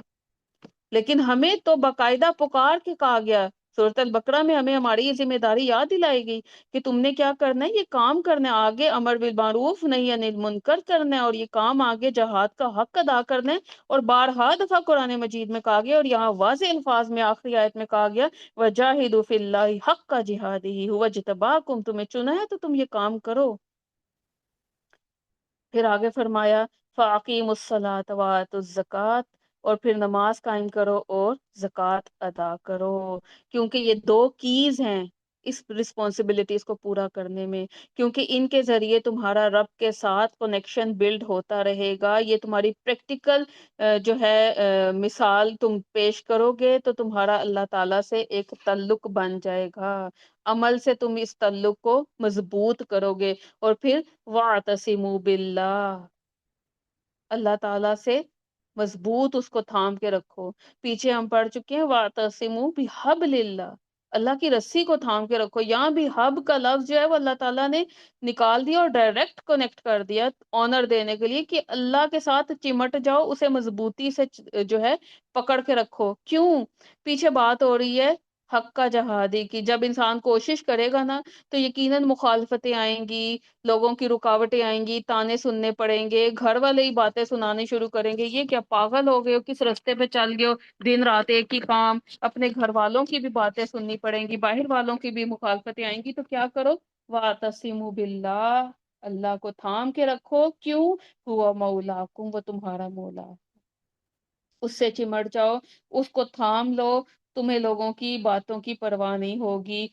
لیکن ہمیں تو باقاعدہ پکار کے کہا گیا سورۃ البقرہ میں، ہمیں ہماری یہ ذمہ داری یاد دلائی گئی کہ تم نے کیا کرنا ہے، یہ کام کرنا ہے، آگے امر بالمعروف نہی عن المنکر کرنا ہے، اور یہ کام آگے جہاد کا حق ادا کرنا ہے. اور بارہا دفعہ قرآن مجید میں کہا گیا، اور یہاں واضح الفاظ میں آخری آیت میں کہا گیا وَجَاهِدُوا فِي اللَّهِ حَقَّ جِهَادِهِ هُوَ اجْتَبَاكُمْ، تمہیں چنا ہے تو تم یہ کام کرو. پھر آگے فرمایا فَأَقِيمُوا الصَّلَاةَ وَآتُوا الزَّكَاةَ، اور پھر نماز قائم کرو اور زکوٰۃ ادا کرو. کیونکہ یہ دو کیز ہیں اس رسپانسبلٹیز کو پورا کرنے میں، کیونکہ ان کے ذریعے تمہارا رب کے ساتھ کنیکشن بلڈ ہوتا رہے گا. یہ تمہاری پریکٹیکل جو ہے مثال تم پیش کرو گے تو تمہارا اللہ تعالیٰ سے ایک تعلق بن جائے گا. عمل سے تم اس تعلق کو مضبوط کرو گے. اور پھر وَاعْتَصِمُوا بِاللَّهِ، اللہ تعالیٰ سے مضبوط اس کو تھام کے رکھو. پیچھے ہم پڑھ چکے ہیں وَاعْتَصِمُوا بِحَبْلِ اللَّهِ، اللہ کی رسی کو تھام کے رکھو. یہاں بھی حب کا لفظ جو ہے وہ اللہ تعالیٰ نے نکال دیا اور ڈائریکٹ کنیکٹ کر دیا آنر دینے کے لیے کہ اللہ کے ساتھ چمٹ جاؤ، اسے مضبوطی سے جو ہے پکڑ کے رکھو. کیوں؟ پیچھے بات ہو رہی ہے حق کا جہادی کی. جب انسان کوشش کرے گا نا تو یقیناً مخالفتیں آئیں گی، لوگوں کی رکاوٹیں آئیں گی، تانے سننے پڑیں گے، گھر والے ہی باتیں سنانے شروع کریں گے، یہ کیا پاگل ہو گئے ہو، کس رستے پہ چل گئے ہو، دن رات ایک ہی کام. اپنے گھر والوں کی بھی باتیں سننی پڑیں گی، باہر والوں کی بھی مخالفتیں آئیں گی. تو کیا کرو وَاعْتَصِمُوا بِاللَّهِ، اللہ کو تھام کے رکھو. کیوں؟ هُوَ مَوْلَاكُمْ، وہ تمہارا مولا، اس سے چمٹ جاؤ، اس کو تھام لو، تمہیں لوگوں کی باتوں کی پرواہ نہیں ہوگی.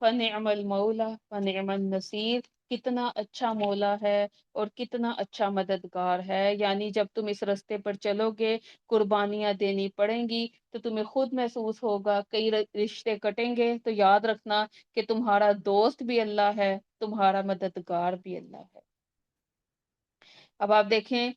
فَنِعْمَ الْمَوْلَى فَنِعْمَ النَّصِيرُ، کتنا اچھا مولا ہے اور کتنا اچھا مددگار ہے. یعنی جب تم اس رستے پر چلو گے، قربانیاں دینی پڑیں گی تو تمہیں خود محسوس ہوگا. کئی رشتے کٹیں گے تو یاد رکھنا کہ تمہارا دوست بھی اللہ ہے، تمہارا مددگار بھی اللہ ہے. اب آپ دیکھیں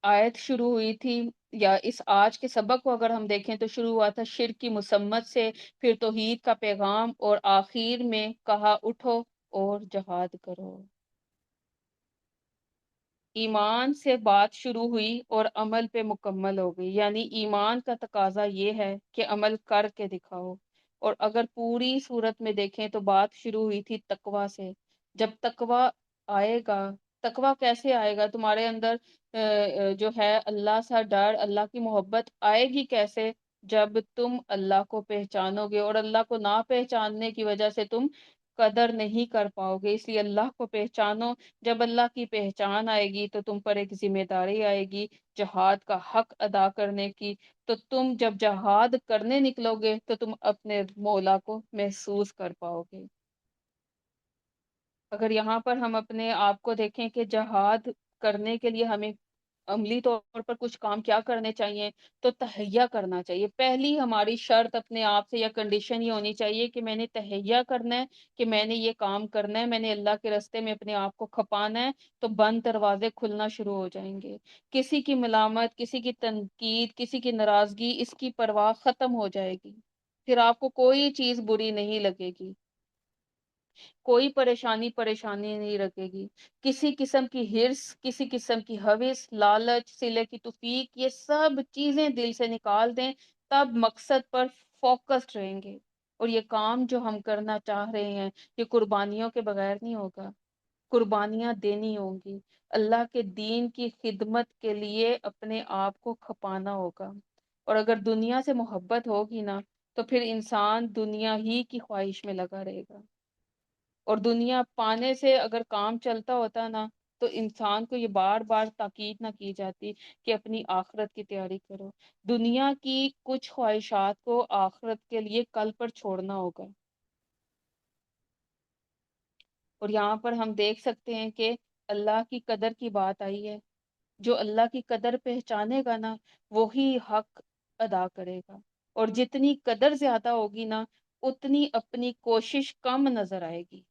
آیت شروع ہوئی تھی، یا اس آج کے سبق کو اگر ہم دیکھیں تو شروع ہوا تھا شرک کی مذمت سے، پھر توحید کا پیغام، اور آخر میں کہا اٹھو اور جہاد کرو. ایمان سے بات شروع ہوئی اور عمل پہ مکمل ہو گئی. یعنی ایمان کا تقاضا یہ ہے کہ عمل کر کے دکھاؤ. اور اگر پوری صورت میں دیکھیں تو بات شروع ہوئی تھی تقوی سے. جب تقوی آئے گا، تقوی کیسے آئے گا تمہارے اندر؟ جو ہے اللہ سا ڈر، اللہ کی محبت آئے گی کیسے؟ جب تم اللہ کو پہچانو گے. اور اللہ کو نہ پہچاننے کی وجہ سے تم قدر نہیں کر پاؤ گے. اس لیے اللہ کو پہچانو. جب اللہ کی پہچان آئے گی تو تم پر ایک ذمہ داری آئے گی جہاد کا حق ادا کرنے کی. تو تم جب جہاد کرنے نکلو گے تو تم اپنے مولا کو محسوس کر پاؤ گے. اگر یہاں پر ہم اپنے آپ کو دیکھیں کہ جہاد کرنے کے لیے ہمیں عملی طور پر کچھ کام کیا کرنے چاہیے، تو تہیہ کرنا چاہیے. پہلی ہماری شرط اپنے آپ سے یا کنڈیشن یہ ہونی چاہیے کہ میں نے تہیہ کرنا ہے، کہ میں نے یہ کام کرنا ہے، میں نے اللہ کے راستے میں اپنے آپ کو کھپانا ہے. تو بند دروازے کھلنا شروع ہو جائیں گے. کسی کی ملامت، کسی کی تنقید، کسی کی ناراضگی، اس کی پرواہ ختم ہو جائے گی. پھر آپ کو کوئی چیز بری نہیں لگے گی، کوئی پریشانی نہیں رکھے گی. کسی قسم کی ہرس، کسی قسم کی ہوس، لالچ، صلے کی توفیق، یہ سب چیزیں دل سے نکال دیں. تب مقصد پر فوکسڈ رہیں گے. اور یہ کام جو ہم کرنا چاہ رہے ہیں یہ قربانیوں کے بغیر نہیں ہوگا. قربانیاں دینی ہوں گی، اللہ کے دین کی خدمت کے لیے اپنے آپ کو کھپانا ہوگا۔ اور اگر دنیا سے محبت ہوگی نا تو پھر انسان دنیا ہی کی خواہش میں لگا رہے گا، اور دنیا پانے سے اگر کام چلتا ہوتا نا تو انسان کو یہ بار بار تاکید نہ کی جاتی کہ اپنی آخرت کی تیاری کرو۔ دنیا کی کچھ خواہشات کو آخرت کے لیے کل پر چھوڑنا ہوگا۔ اور یہاں پر ہم دیکھ سکتے ہیں کہ اللہ کی قدر کی بات آئی ہے۔ جو اللہ کی قدر پہچانے گا نا وہی حق ادا کرے گا، اور جتنی قدر زیادہ ہوگی نا اتنی اپنی کوشش کم نظر آئے گی۔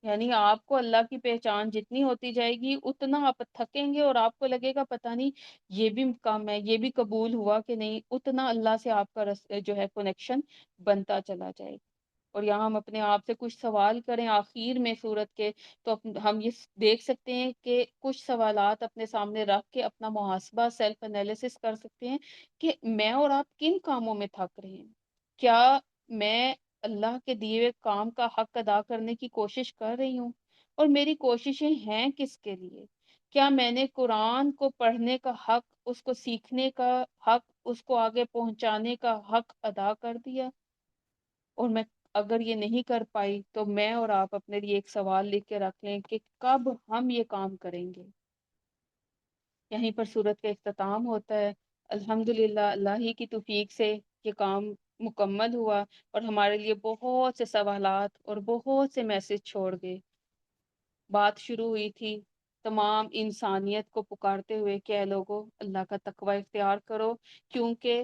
یعنی آپ کو اللہ کی پہچان جتنی ہوتی جائے گی اتنا آپ تھکیں گے، اور آپ کو لگے گا پتہ نہیں یہ بھی کام ہے، یہ بھی قبول ہوا کہ نہیں، اتنا اللہ سے آپ کا جو ہے کنیکشن بنتا چلا جائے گا۔ اور یہاں ہم اپنے آپ سے کچھ سوال کریں آخر میں صورت کے، تو ہم یہ دیکھ سکتے ہیں کہ کچھ سوالات اپنے سامنے رکھ کے اپنا محاسبہ، سیلف انالیسس کر سکتے ہیں کہ میں اور آپ کن کاموں میں تھک رہے ہیں۔ کیا میں اللہ کے دیے ہوئے کام کا حق ادا کرنے کی کوشش کر رہی ہوں، اور میری کوششیں ہیں کس کے لیے؟ کیا میں نے قرآن کو پڑھنے کا حق، اس کو سیکھنے کا حق، اس کو آگے پہنچانے کا حق ادا کر دیا؟ اور میں اگر یہ نہیں کر پائی تو میں اور آپ اپنے لیے ایک سوال لکھ کے رکھ لیں کہ کب ہم یہ کام کریں گے۔ یہیں پر صورت کا اختتام ہوتا ہے۔ الحمدللہ اللہ ہی کی توفیق سے یہ کام مکمل ہوا، اور ہمارے لیے بہت سے سوالات اور بہت سے میسج چھوڑ گئے۔ بات شروع ہوئی تھی تمام انسانیت کو پکارتے ہوئے کہ اے لوگو اللہ کا تقوی اختیار کرو، کیونکہ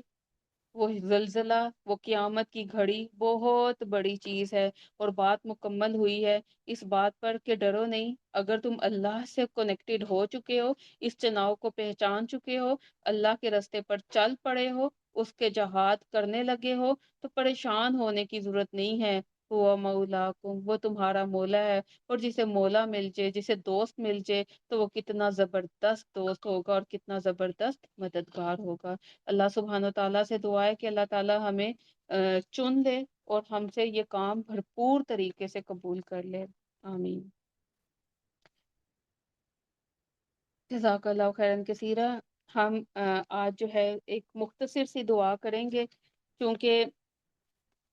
وہ زلزلہ، وہ قیامت کی گھڑی بہت بڑی چیز ہے۔ اور بات مکمل ہوئی ہے اس بات پر کہ ڈرو نہیں، اگر تم اللہ سے کنیکٹڈ ہو چکے ہو، اس چناؤ کو پہچان چکے ہو، اللہ کے راستے پر چل پڑے ہو، اس کے جہاد کرنے لگے ہو، تو پریشان ہونے کی ضرورت نہیں ہے۔ وہ مولاکم، وہ تمہارا مولا ہے، اور جسے مولا مل جائے، جسے دوست مل جائے، تو وہ کتنا زبردست دوست ہوگا اور کتنا زبردست مددگار ہوگا۔ اللہ سبحانہ و تعالیٰ سے دعا ہے کہ اللہ تعالیٰ ہمیں چن لے اور ہم سے یہ کام بھرپور طریقے سے قبول کر لے۔ آمین۔ جزاک اللہ خیرن کثیرہ۔ ہم آج جو ہے ایک مختصر سی دعا کریں گے، کیونکہ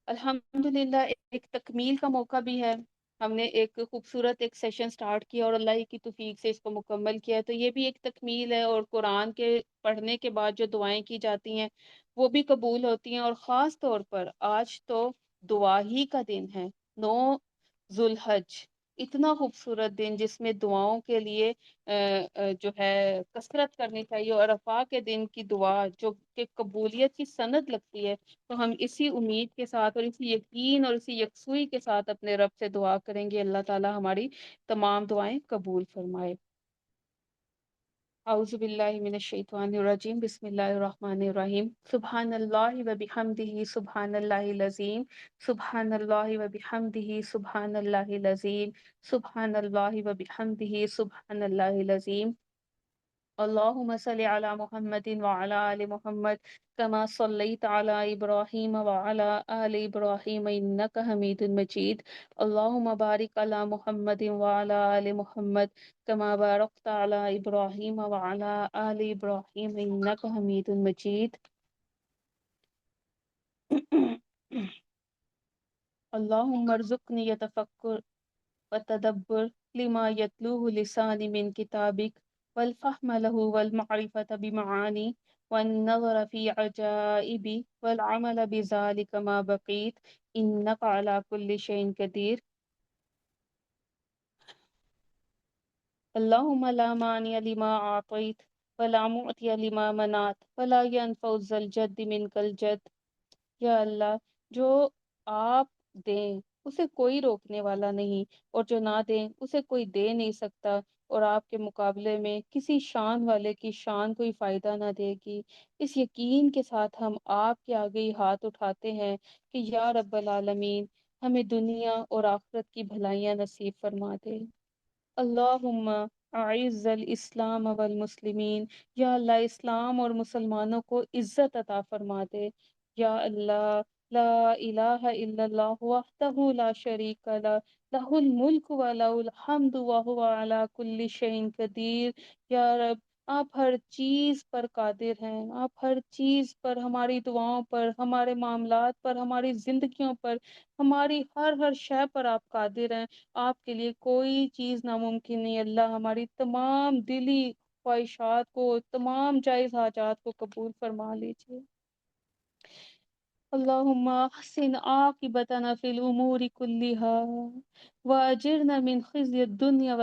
الحمدللہ ایک تکمیل کا موقع بھی ہے۔ ہم نے ایک خوبصورت ایک سیشن سٹارٹ کیا اور اللہ کی توفیق سے اس کو مکمل کیا، تو یہ بھی ایک تکمیل ہے، اور قرآن کے پڑھنے کے بعد جو دعائیں کی جاتی ہیں وہ بھی قبول ہوتی ہیں۔ اور خاص طور پر آج تو دعا ہی کا دن ہے، 9 ذوالحج، اتنا خوبصورت دن جس میں دعاؤں کے لیے جو ہے کثرت کرنی چاہیے، اور عرفہ کے دن کی دعا جو کہ قبولیت کی سند لگتی ہے۔ تو ہم اسی امید کے ساتھ اور اسی یقین اور اسی یکسوئی کے ساتھ اپنے رب سے دعا کریں گے، اللہ تعالی ہماری تمام دعائیں قبول فرمائے۔ اعوذ باللہ من الشیطان الرجیم، بسم اللہ الرحمن الرحیم، سبحان اللہ و بحمدہ سبحان اللہ العظیم، سبحان اللہ و بحمدہ سبحان اللہ العظیم، سبحان اللہ و بحمدہ سبحان اللہ العظیم۔ اللهم صل على محمد وعلى آل محمد كما صليت على إبراهيم وعلى آل إبراهيم إنك حميد مجيد۔ اللهم بارك على محمد وعلى آل محمد كما باركت على إبراهيم وعلى آل إبراهيم إنك حميد مجيد۔ اللهم ارزقني يتفكر وتدبر لما يتلوه لساني من كتابك، والفهم له والمعرفة بمعاني، والنظر في عجائب، والعمل بذلك ما بقيت، إنك على كل شيء قدير۔ اللهم لا مانع لما أعطيت ولا معطي لما منعت ولا ينفع ذا الجد منك الجد۔ یا اللہ، جو آپ دیں اسے کوئی روکنے والا نہیں، اور جو نہ دیں اسے کوئی دے نہیں سکتا، اور آپ کے مقابلے میں کسی شان والے کی شان کوئی فائدہ نہ دے گی۔ اس یقین کے ساتھ ہم آپ کے آگے ہی ہاتھ اٹھاتے ہیں کہ یا رب العالمین ہمیں دنیا اور آخرت کی بھلائیاں نصیب فرما دے۔ اللہم اعز الاسلام والمسلمین، یا اللہ اسلام اور مسلمانوں کو عزت عطا فرما دے۔ یا اللہ، لا الہ الا اللہ وحدہ لا شریک لہ لہ الملک و لہ الحمد وہو علی کل شیء قدیر۔ یا رب، آپ ہر چیز پر قادر ہیں، آپ ہر چیز پر، ہماری دعاؤں پر، ہمارے معاملات پر، ہماری زندگیوں پر، ہماری ہر شے پر آپ قادر ہیں۔ آپ کے لیے کوئی چیز ناممکن نہیں۔ اللہ ہماری تمام دلی خواہشات کو، تمام جائز حاجات کو قبول فرما لیجیے۔ اللہم احسن عاقبتنا فی الامور کلها واجرنا من خزی الدنیا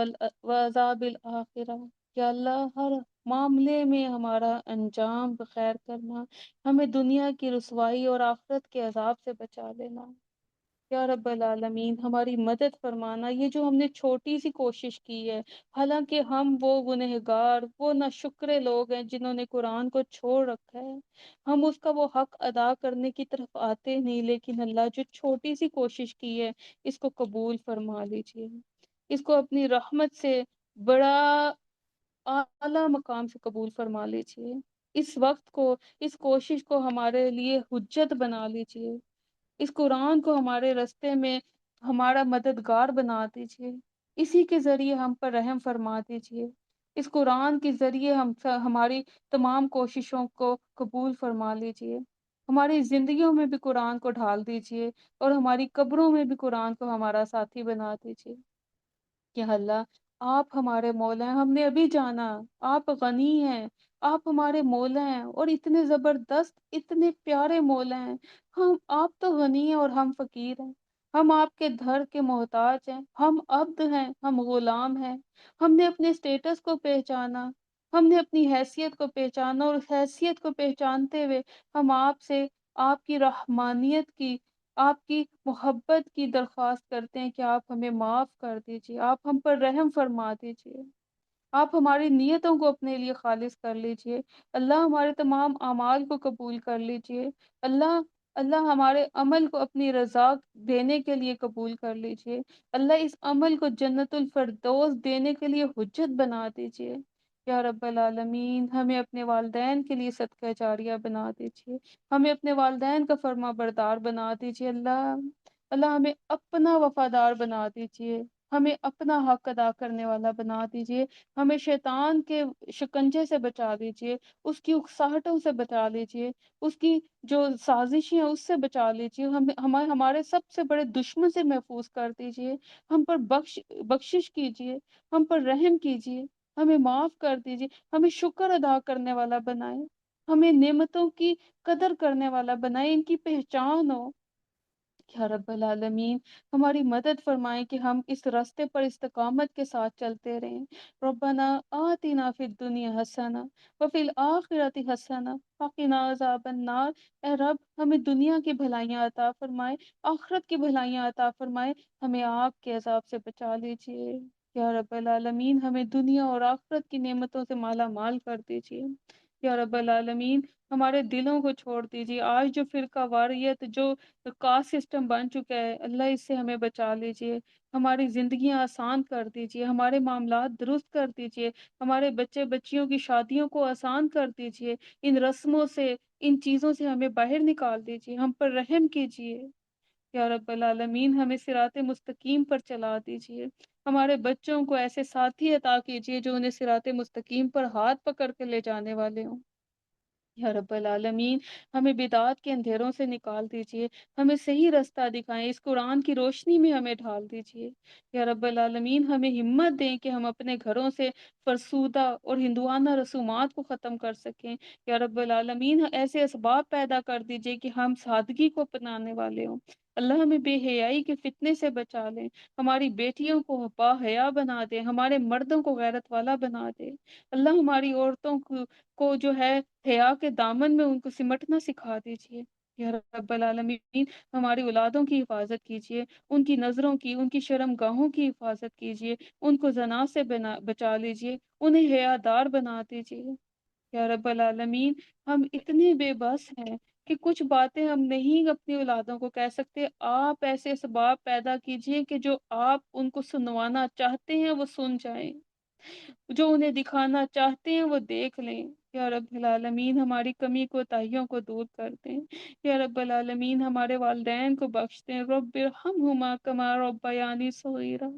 وعذاب الآخرہ۔ یا اللہ، ہر معاملے میں ہمارا انجام بخیر کرنا، ہمیں دنیا کی رسوائی اور آخرت کے عذاب سے بچا لینا۔ یا رب العالمین، ہماری مدد فرمانا۔ یہ جو ہم نے چھوٹی سی کوشش کی ہے، حالانکہ ہم وہ گنہگار، وہ ناشکرے لوگ ہیں جنہوں نے قرآن کو چھوڑ رکھا ہے، ہم اس کا وہ حق ادا کرنے کی طرف آتے نہیں، لیکن اللہ جو چھوٹی سی کوشش کی ہے، اس کو قبول فرما لیجیے، اس کو اپنی رحمت سے بڑا اعلیٰ مقام سے قبول فرما لیجیے۔ اس وقت کو، اس کوشش کو ہمارے لیے حجت بنا لیجیے، اس قرآن کو ہمارے رستے میں ہمارا مددگار بنا دیجیے، اسی کے ذریعے ہم پر رحم فرما دیجیے، اس قرآن کے ذریعے ہماری تمام کوششوں کو قبول فرما لیجیے، ہماری زندگیوں میں بھی قرآن کو ڈھال دیجیے، اور ہماری قبروں میں بھی قرآن کو ہمارا ساتھی بنا دیجیے۔ کہ اللہ، آپ ہمارے مولا ہیں، ہم نے ابھی جانا آپ غنی ہیں، آپ ہمارے مولا ہیں، اور اتنے زبردست، اتنے پیارے مولا ہیں۔ آپ تو غنی ہیں اور ہم فقیر ہیں، ہم آپ کے دھر کے محتاج ہیں، ہم عبد ہیں، ہم غلام ہیں۔ ہم نے اپنے اسٹیٹس کو پہچانا، ہم نے اپنی حیثیت کو پہچانا، اور اس حیثیت کو پہچانتے ہوئے ہم آپ سے آپ کی رحمانیت کی، آپ کی محبت کی درخواست کرتے ہیں کہ آپ ہمیں معاف کر دیجیے، آپ ہم پر رحم فرما دیجیے، آپ ہماری نیتوں کو اپنے لیے خالص کر لیجیے۔ اللہ ہمارے تمام اعمال کو قبول کر لیجیے۔ اللہ اللہ ہمارے عمل کو اپنی رضا دینے کے لیے قبول کر لیجیے۔ اللہ اس عمل کو جنت الفردوس دینے کے لیے حجت بنا دیجیے۔ یا رب العالمین، ہمیں اپنے والدین کے لیے صدقہ جاریہ بنا دیجیے، ہمیں اپنے والدین کا فرما بردار بنا دیجیے۔ اللہ اللہ ہمیں اپنا وفادار بنا دیجیے، ہمیں اپنا حق ادا کرنے والا بنا دیجیے، ہمیں شیطان کے شکنجے سے بچا دیجیے، اس کی اکساہٹوں سے بچا لیجیے، اس کی جو سازشیں ہیں اس سے بچا لیجیے، ہمارے سب سے بڑے دشمن سے محفوظ کر دیجیے، ہم پر بخشش کیجیے، ہم پر رحم کیجیے، ہمیں معاف کر دیجیے، ہمیں شکر ادا کرنے والا بنائے، ہمیں نعمتوں کی قدر کرنے والا بنائے، ان کی پہچان ہو۔ یا رب العالمین، ہماری مدد فرمائیں کہ ہم اس راستے پر استقامت کے ساتھ چلتے رہیں۔ ربنا آتنا فی الدنیا حسنہ وفی الآخرۃ حسنہ وقنا عذاب النار۔ اے رب، ہمیں دنیا کی بھلائیاں عطا فرمائے، آخرت کی بھلائیاں عطا فرمائے، ہمیں آگ کے عذاب سے بچا لیجیے۔ یا رب العالمین، ہمیں دنیا اور آخرت کی نعمتوں سے مالا مال کر دیجیے۔ یا رب العالمین، ہمارے دلوں کو چھوڑ دیجیے، آج جو فرقہ واریت، جو کاسٹ سسٹم بن چکا ہے، اللہ اس سے ہمیں بچا لیجیے، ہماری زندگیاں آسان کر دیجیے، ہمارے معاملات درست کر دیجیے، ہمارے بچے بچیوں کی شادیوں کو آسان کر دیجیے، ان رسموں سے، ان چیزوں سے ہمیں باہر نکال دیجیے، ہم پر رحم کیجیے۔ یا رب العالمین، ہمیں صراط مستقیم پر چلا دیجیے، ہمارے بچوں کو ایسے ساتھی عطا کیجیے جو انہیں صراط مستقیم پر ہاتھ پکڑ کے لے جانے والے ہوں۔ یا رب العالمین، ہمیں بدعات کے اندھیروں سے نکال دیجیے، ہمیں صحیح رستہ دکھائیں، اس قرآن کی روشنی میں ہمیں ڈھال دیجیے۔ یا رب العالمین، ہمیں ہمت دیں کہ ہم اپنے گھروں سے فرسودہ اور ہندوانہ رسومات کو ختم کر سکیں۔ یا رب العالمین، ایسے اسباب پیدا کر دیجیے کہ ہم سادگی کو اپنانے والے ہوں۔ اللہ ہمیں بے حیائی کے فتنے سے بچا لیں، ہماری بیٹیوں کو با حیا بنا دے، ہمارے مردوں کو غیرت والا بنا دے۔ اللہ ہماری عورتوں کو جو ہے حیا کے دامن میں ان کو سمٹنا سکھا دیجیے۔ یا رب العالمین، ہماری اولادوں کی حفاظت کیجیے، ان کی نظروں کی، ان کی شرم گاہوں کی حفاظت کیجیے، ان کو زنا سے بچا لیجیے، انہیں حیا دار بنا دیجیے۔ یا رب العالمین، ہم اتنے بے بس ہیں کہ کچھ باتیں ہم نہیں اپنی اولادوں کو کہہ سکتے، آپ ایسے اسباب پیدا کیجیے کہ جو آپ ان کو سنوانا چاہتے ہیں وہ سن جائیں، جو انہیں دکھانا چاہتے ہیں وہ دیکھ لیں۔ یا رب العالمین ہماری کمی کوتاہیوں کو دور کر دیں۔ یا رب العالمین ہمارے والدین کو بخش دیں۔ رب ارحمہما کما ربیانی صغیرا،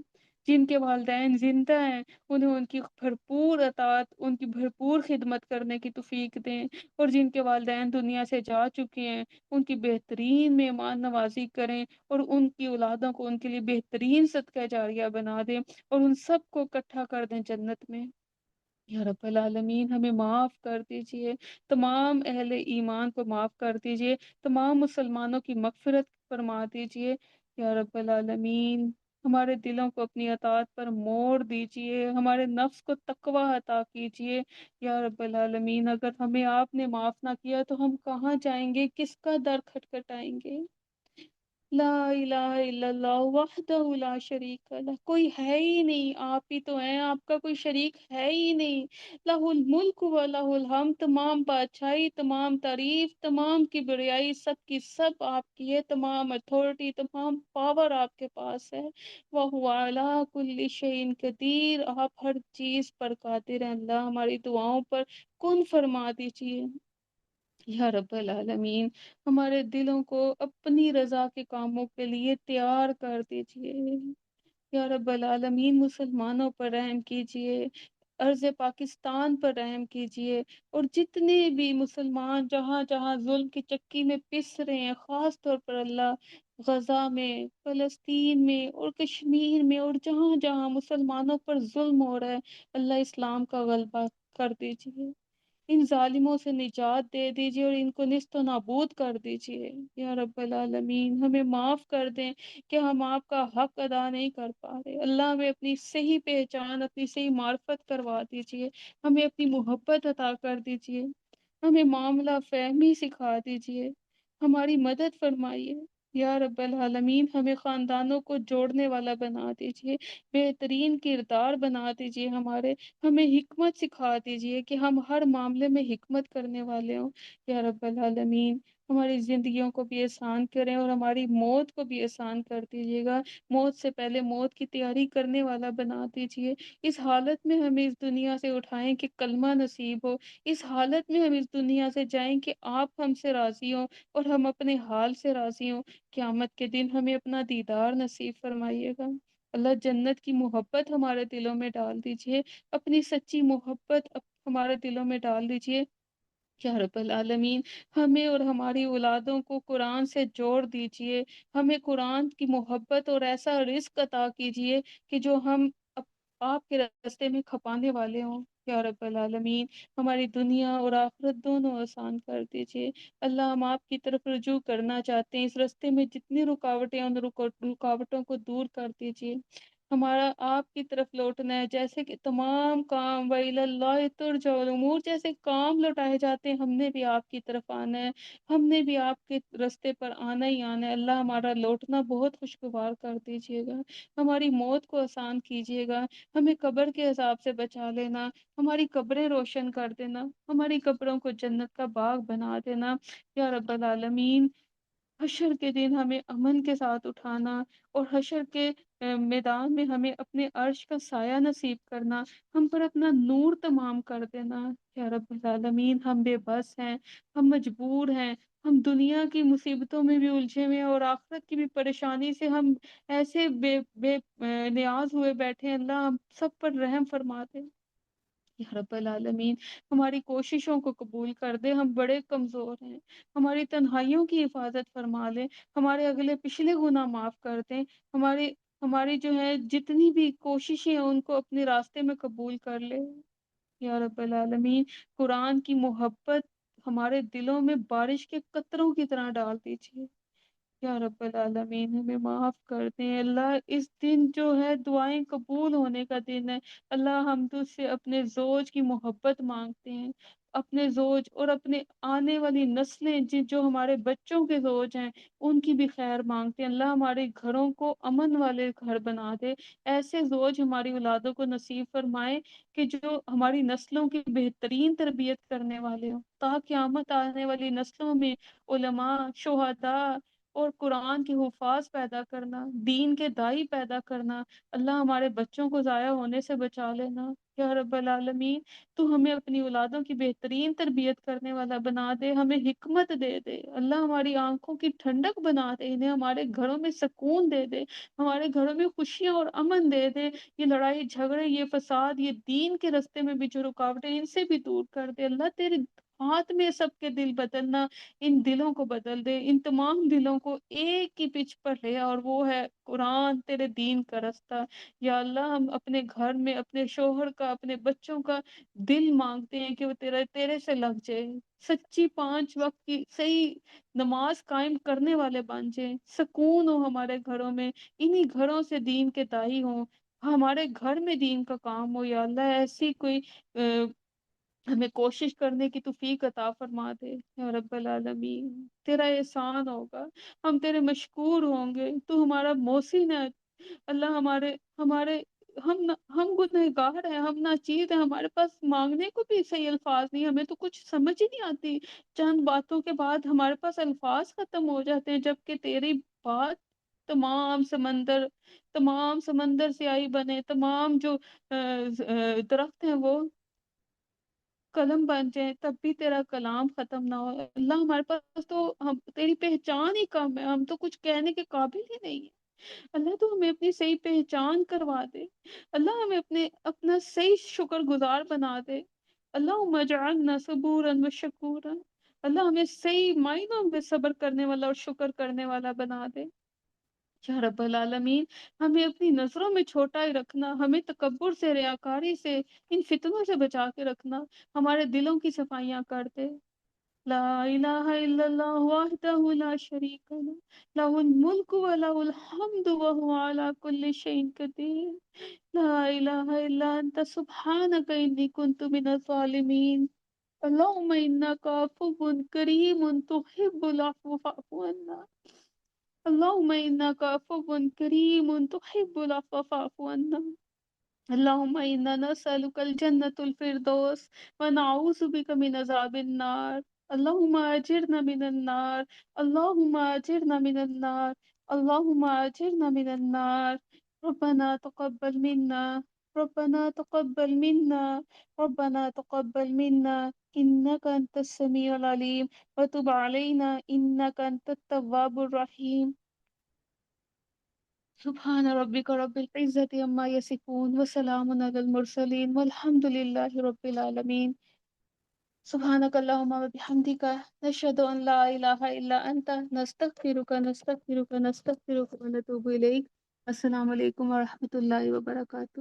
جن کے والدین زندہ ہیں انہیں ان کی بھرپور اطاعت، ان کی بھرپور خدمت کرنے کی توفیق دیں، اور جن کے والدین دنیا سے جا چکے ہیں ان کی بہترین مہمان نوازی کریں، اور ان کی اولادوں کو ان کے لیے بہترین صدقہ جاریہ بنا دیں، اور ان سب کو اکٹھا کر دیں جنت میں۔ یا رب العالمین ہمیں معاف کر دیجئے، تمام اہل ایمان کو معاف کر دیجئے، تمام مسلمانوں کی مغفرت فرما دیجئے۔ یا رب العالمین ہمارے دلوں کو اپنی اطاعت پر موڑ دیجئے، ہمارے نفس کو تقوی عطا کیجئے۔ یا رب العالمین اگر ہمیں آپ نے معاف نہ کیا تو ہم کہاں جائیں گے، کس کا در کھٹکھٹائیں گے؟ لا الہ الا اللہ وحدہ لا شریک لہ، کوئی ہے ہی نہیں، آپ ہی تو ہیں، آپ کا کوئی شریک ہے ہی نہیں۔ لہ الملک و لہ الحمد، تمام بادشاہی، تمام تعریف، تمام کبریائی سب کی سب آپ کی ہے، تمام اتھارٹی، تمام پاور آپ کے پاس ہے۔ وہو علی کل شیء قدیر، آپ ہر چیز پر قادر ہیں۔ اللہ ہماری دعاؤں پر کن فرما دیجیے۔ یا رب العالمین ہمارے دلوں کو اپنی رضا کے کاموں کے لیے تیار کر دیجئے۔ یا رب العالمین مسلمانوں پر رحم کیجئے، ارض پاکستان پر رحم کیجئے، اور جتنے بھی مسلمان جہاں جہاں ظلم کی چکی میں پس رہے ہیں، خاص طور پر اللہ غزہ میں، فلسطین میں اور کشمیر میں، اور جہاں جہاں مسلمانوں پر ظلم ہو رہا ہے، اللہ اسلام کا غلبہ کر دیجئے، ان ظالموں سے نجات دے دیجئے اور ان کو نیست و نابود کر دیجئے۔ یا رب العالمین ہمیں معاف کر دیں کہ ہم آپ کا حق ادا نہیں کر پا رہے۔ اللہ ہمیں اپنی صحیح پہچان، اپنی صحیح معرفت کروا دیجئے، ہمیں اپنی محبت عطا کر دیجئے، ہمیں معاملہ فہمی سکھا دیجئے، ہماری مدد فرمائیے۔ یا رب العالمین ہمیں خاندانوں کو جوڑنے والا بنا دیجئے، بہترین کردار بنا دیجئے ہمارے، ہمیں حکمت سکھا دیجئے کہ ہم ہر معاملے میں حکمت کرنے والے ہوں۔ یا رب العالمین ہماری زندگیوں کو بھی آسان کریں اور ہماری موت کو بھی آسان کر دیجئے گا، موت سے پہلے موت کی تیاری کرنے والا بنا دیجئے۔ اس حالت میں ہمیں اس دنیا سے اٹھائیں کہ کلمہ نصیب ہو، اس حالت میں ہم اس دنیا سے جائیں کہ آپ ہم سے راضی ہوں اور ہم اپنے حال سے راضی ہوں۔ قیامت کے دن ہمیں اپنا دیدار نصیب فرمائیے گا۔ اللہ جنت کی محبت ہمارے دلوں میں ڈال دیجئے، اپنی سچی محبت ہمارے دلوں میں ڈال دیجئے۔ یا رب العالمین ہمیں اور ہماری اولادوں کو قرآن سے جوڑ دیجئے، ہمیں قرآن کی محبت اور ایسا رزق عطا کیجئے کہ جو ہم آپ کے راستے میں کھپانے والے ہوں۔ یا رب العالمین ہماری دنیا اور آخرت دونوں آسان کر دیجئے۔ اللہ ہم آپ کی طرف رجوع کرنا چاہتے ہیں، اس راستے میں جتنی رکاوٹیں ہیں ان رکاوٹوں کو دور کر دیجئے۔ ہمارا آپ کی طرف لوٹنا ہے، جیسے کہ تمام کام وَإِلَى اللَّهِ تُرْجَعُ الْأُمُورُ، جیسے کام لوٹائے جاتے ہیں، ہم نے بھی آپ کی طرف آنا ہے، ہم نے بھی آپ کے رستے پر آنا ہی آنا ہے۔ اللہ ہمارا لوٹنا بہت خوشگوار کر دیجئے گا، ہماری موت کو آسان کیجئے گا، ہمیں قبر کے عذاب سے بچا لینا، ہماری قبریں روشن کر دینا، ہماری قبروں کو جنت کا باغ بنا دینا۔ یا رب العالمین حشر کے دن ہمیں امن کے ساتھ اٹھانا، اور حشر کے میدان میں ہمیں اپنے عرش کا سایہ نصیب کرنا، ہم پر اپنا نور تمام کر دینا۔ یا رب العالمین ہم بے بس ہیں، ہم مجبور ہیں، ہم دنیا کی مصیبتوں میں بھی الجھے ہوئے ہیں اور آخرت کی بھی پریشانی سے ہم ایسے بے نیاز ہوئے بیٹھے ہیں۔ اللہ ہم سب پر رحم فرما دے۔ یا رب العالمین ہماری کوششوں کو قبول کر دے، ہم بڑے کمزور ہیں، ہماری تنہائیوں کی حفاظت فرما لے، ہمارے اگلے پچھلے گناہ معاف کر دیں، ہماری جو ہے جتنی بھی کوششیں ہیں ان کو اپنے راستے میں قبول کر لے۔ یا رب العالمین قرآن کی محبت ہمارے دلوں میں بارش کے قطروں کی طرح ڈال دیجیے۔ یا رب العالمین ہمیں معاف کر دیں۔ اللہ اس دن جو ہے دعائیں قبول ہونے کا دن ہے، اللہ ہم تجھ سے اپنے زوج کی محبت مانگتے ہیں، اپنے زوج اور اپنے آنے والی نسلیں جو ہمارے بچوں کے زوج ہیں ان کی بھی خیر مانگتے ہیں۔ اللہ ہمارے گھروں کو امن والے گھر بنا دے، ایسے زوج ہماری اولادوں کو نصیب فرمائے کہ جو ہماری نسلوں کی بہترین تربیت کرنے والے ہوں، تا قیامت آنے والی نسلوں میں علماء، شہداء، اور قرآن کے حفاظ پیدا کرنا، دین کے دائی پیدا کرنا۔ اللہ ہمارے بچوں کو ضائع ہونے سے بچا لینا یا رب العالمین۔ تو ہمیں اپنی اولادوں کی بہترین تربیت کرنے والا بنا دے، ہمیں حکمت دے دے اللہ، ہماری آنکھوں کی ٹھنڈک بنا دے، انہیں ہمارے گھروں میں سکون دے دے، ہمارے گھروں میں خوشیاں اور امن دے دے۔ یہ لڑائی جھگڑے، یہ فساد، یہ دین کے راستے میں بھی جو رکاوٹیں، ان سے بھی دور کر دے اللہ۔ تیرے ہاتھ میں سب کے دل بدلنا، ان دلوں کو بدل دے، ان تمام دلوں کو ایک ہی پچ پر لے، اور وہ ہے قرآن، تیرے دین کا راستہ۔ یا اللہ ہم اپنے گھر میں اپنے شوہر کا، اپنے بچوں کا دل مانگتے ہیں کہ وہ تیرے سے لگ جائے، سچی 5 وقت کی صحیح نماز قائم کرنے والے بن جائیں، سکون ہو ہمارے گھروں میں، انہی گھروں سے دین کے دائی ہوں، ہمارے گھر میں دین کا کام ہو یا اللہ۔ ایسی کوئی ہمیں کوشش کرنے کی توفیق عطا فرما دے یا رب العالمین۔ تیرا احسان ہوگا، ہم تیرے مشکور ہوں گے، تو ہمارا محسن ہے اللہ۔ ہمارے ہم گنہگار ہیں، ہم ناچیز ہیں، ہمارے پاس مانگنے کو بھی صحیح الفاظ نہیں، ہمیں تو کچھ سمجھ ہی نہیں آتی، چند باتوں کے بعد ہمارے پاس الفاظ ختم ہو جاتے ہیں، جبکہ تیری بات تمام سمندر سے آئی بنے، تمام جو درخت ہیں وہ قلم بن جائے، تب بھی تیرا کلام ختم نہ ہو اللہ۔ ہمارے پاس تو ہم تیری پہچان ہی کم ہے، ہم تو کچھ کہنے کے قابل ہی نہیں ہیں اللہ۔ تو ہمیں اپنی صحیح پہچان کروا دے اللہ، ہمیں اپنا صحیح شکر گزار بنا دے اللہم اجعلنا صبورا و شکورا۔ اللہ ہمیں صحیح معنوں میں صبر کرنے والا اور شکر کرنے والا بنا دے یا رب العالمین۔ ہمیں اپنی نظروں میں چھوٹا ہی رکھنا، ہمیں تکبر سے، ریاکاری سے، ان فتنوں سے بچا کے رکھنا، ہمارے دلوں کی صفائیاں کر دے۔ لا الہ الا اللہ وحدہ لا شریک لہ، لہ الملک و لہ الحمد وہو علی کل شیء قدیر۔ لا الہ الا انت سبحانک انی کنت من الظالمین۔ اللہم انک عفو کریم تحب العفو فاعف عنا۔ اللهم إنك عفو كريم تحب العفو فاعف عنا۔ اللهم إنا نسألك الجنة الفردوس ونعوذ بك من عذاب النار۔ اللهم أجرنا من النار، اللهم أجرنا من النار، اللهم أجرنا من النار۔ ربنا تقبل منا، ربنا تقبل منا، ربنا تقبل منا إنك أنت السميع العليم، وتب علينا إنك أنت التواب الرحيم۔ سبحان ربك رب العزة عما يصفون وسلام على المرسلين والحمد لله رب العالمين۔ سبحانك اللهم وبحمدك نشهد أن لا إله إلا أنت نستغفرك ونتوب إليك۔ السلام علیکم ورحمۃ اللہ وبرکاتہ۔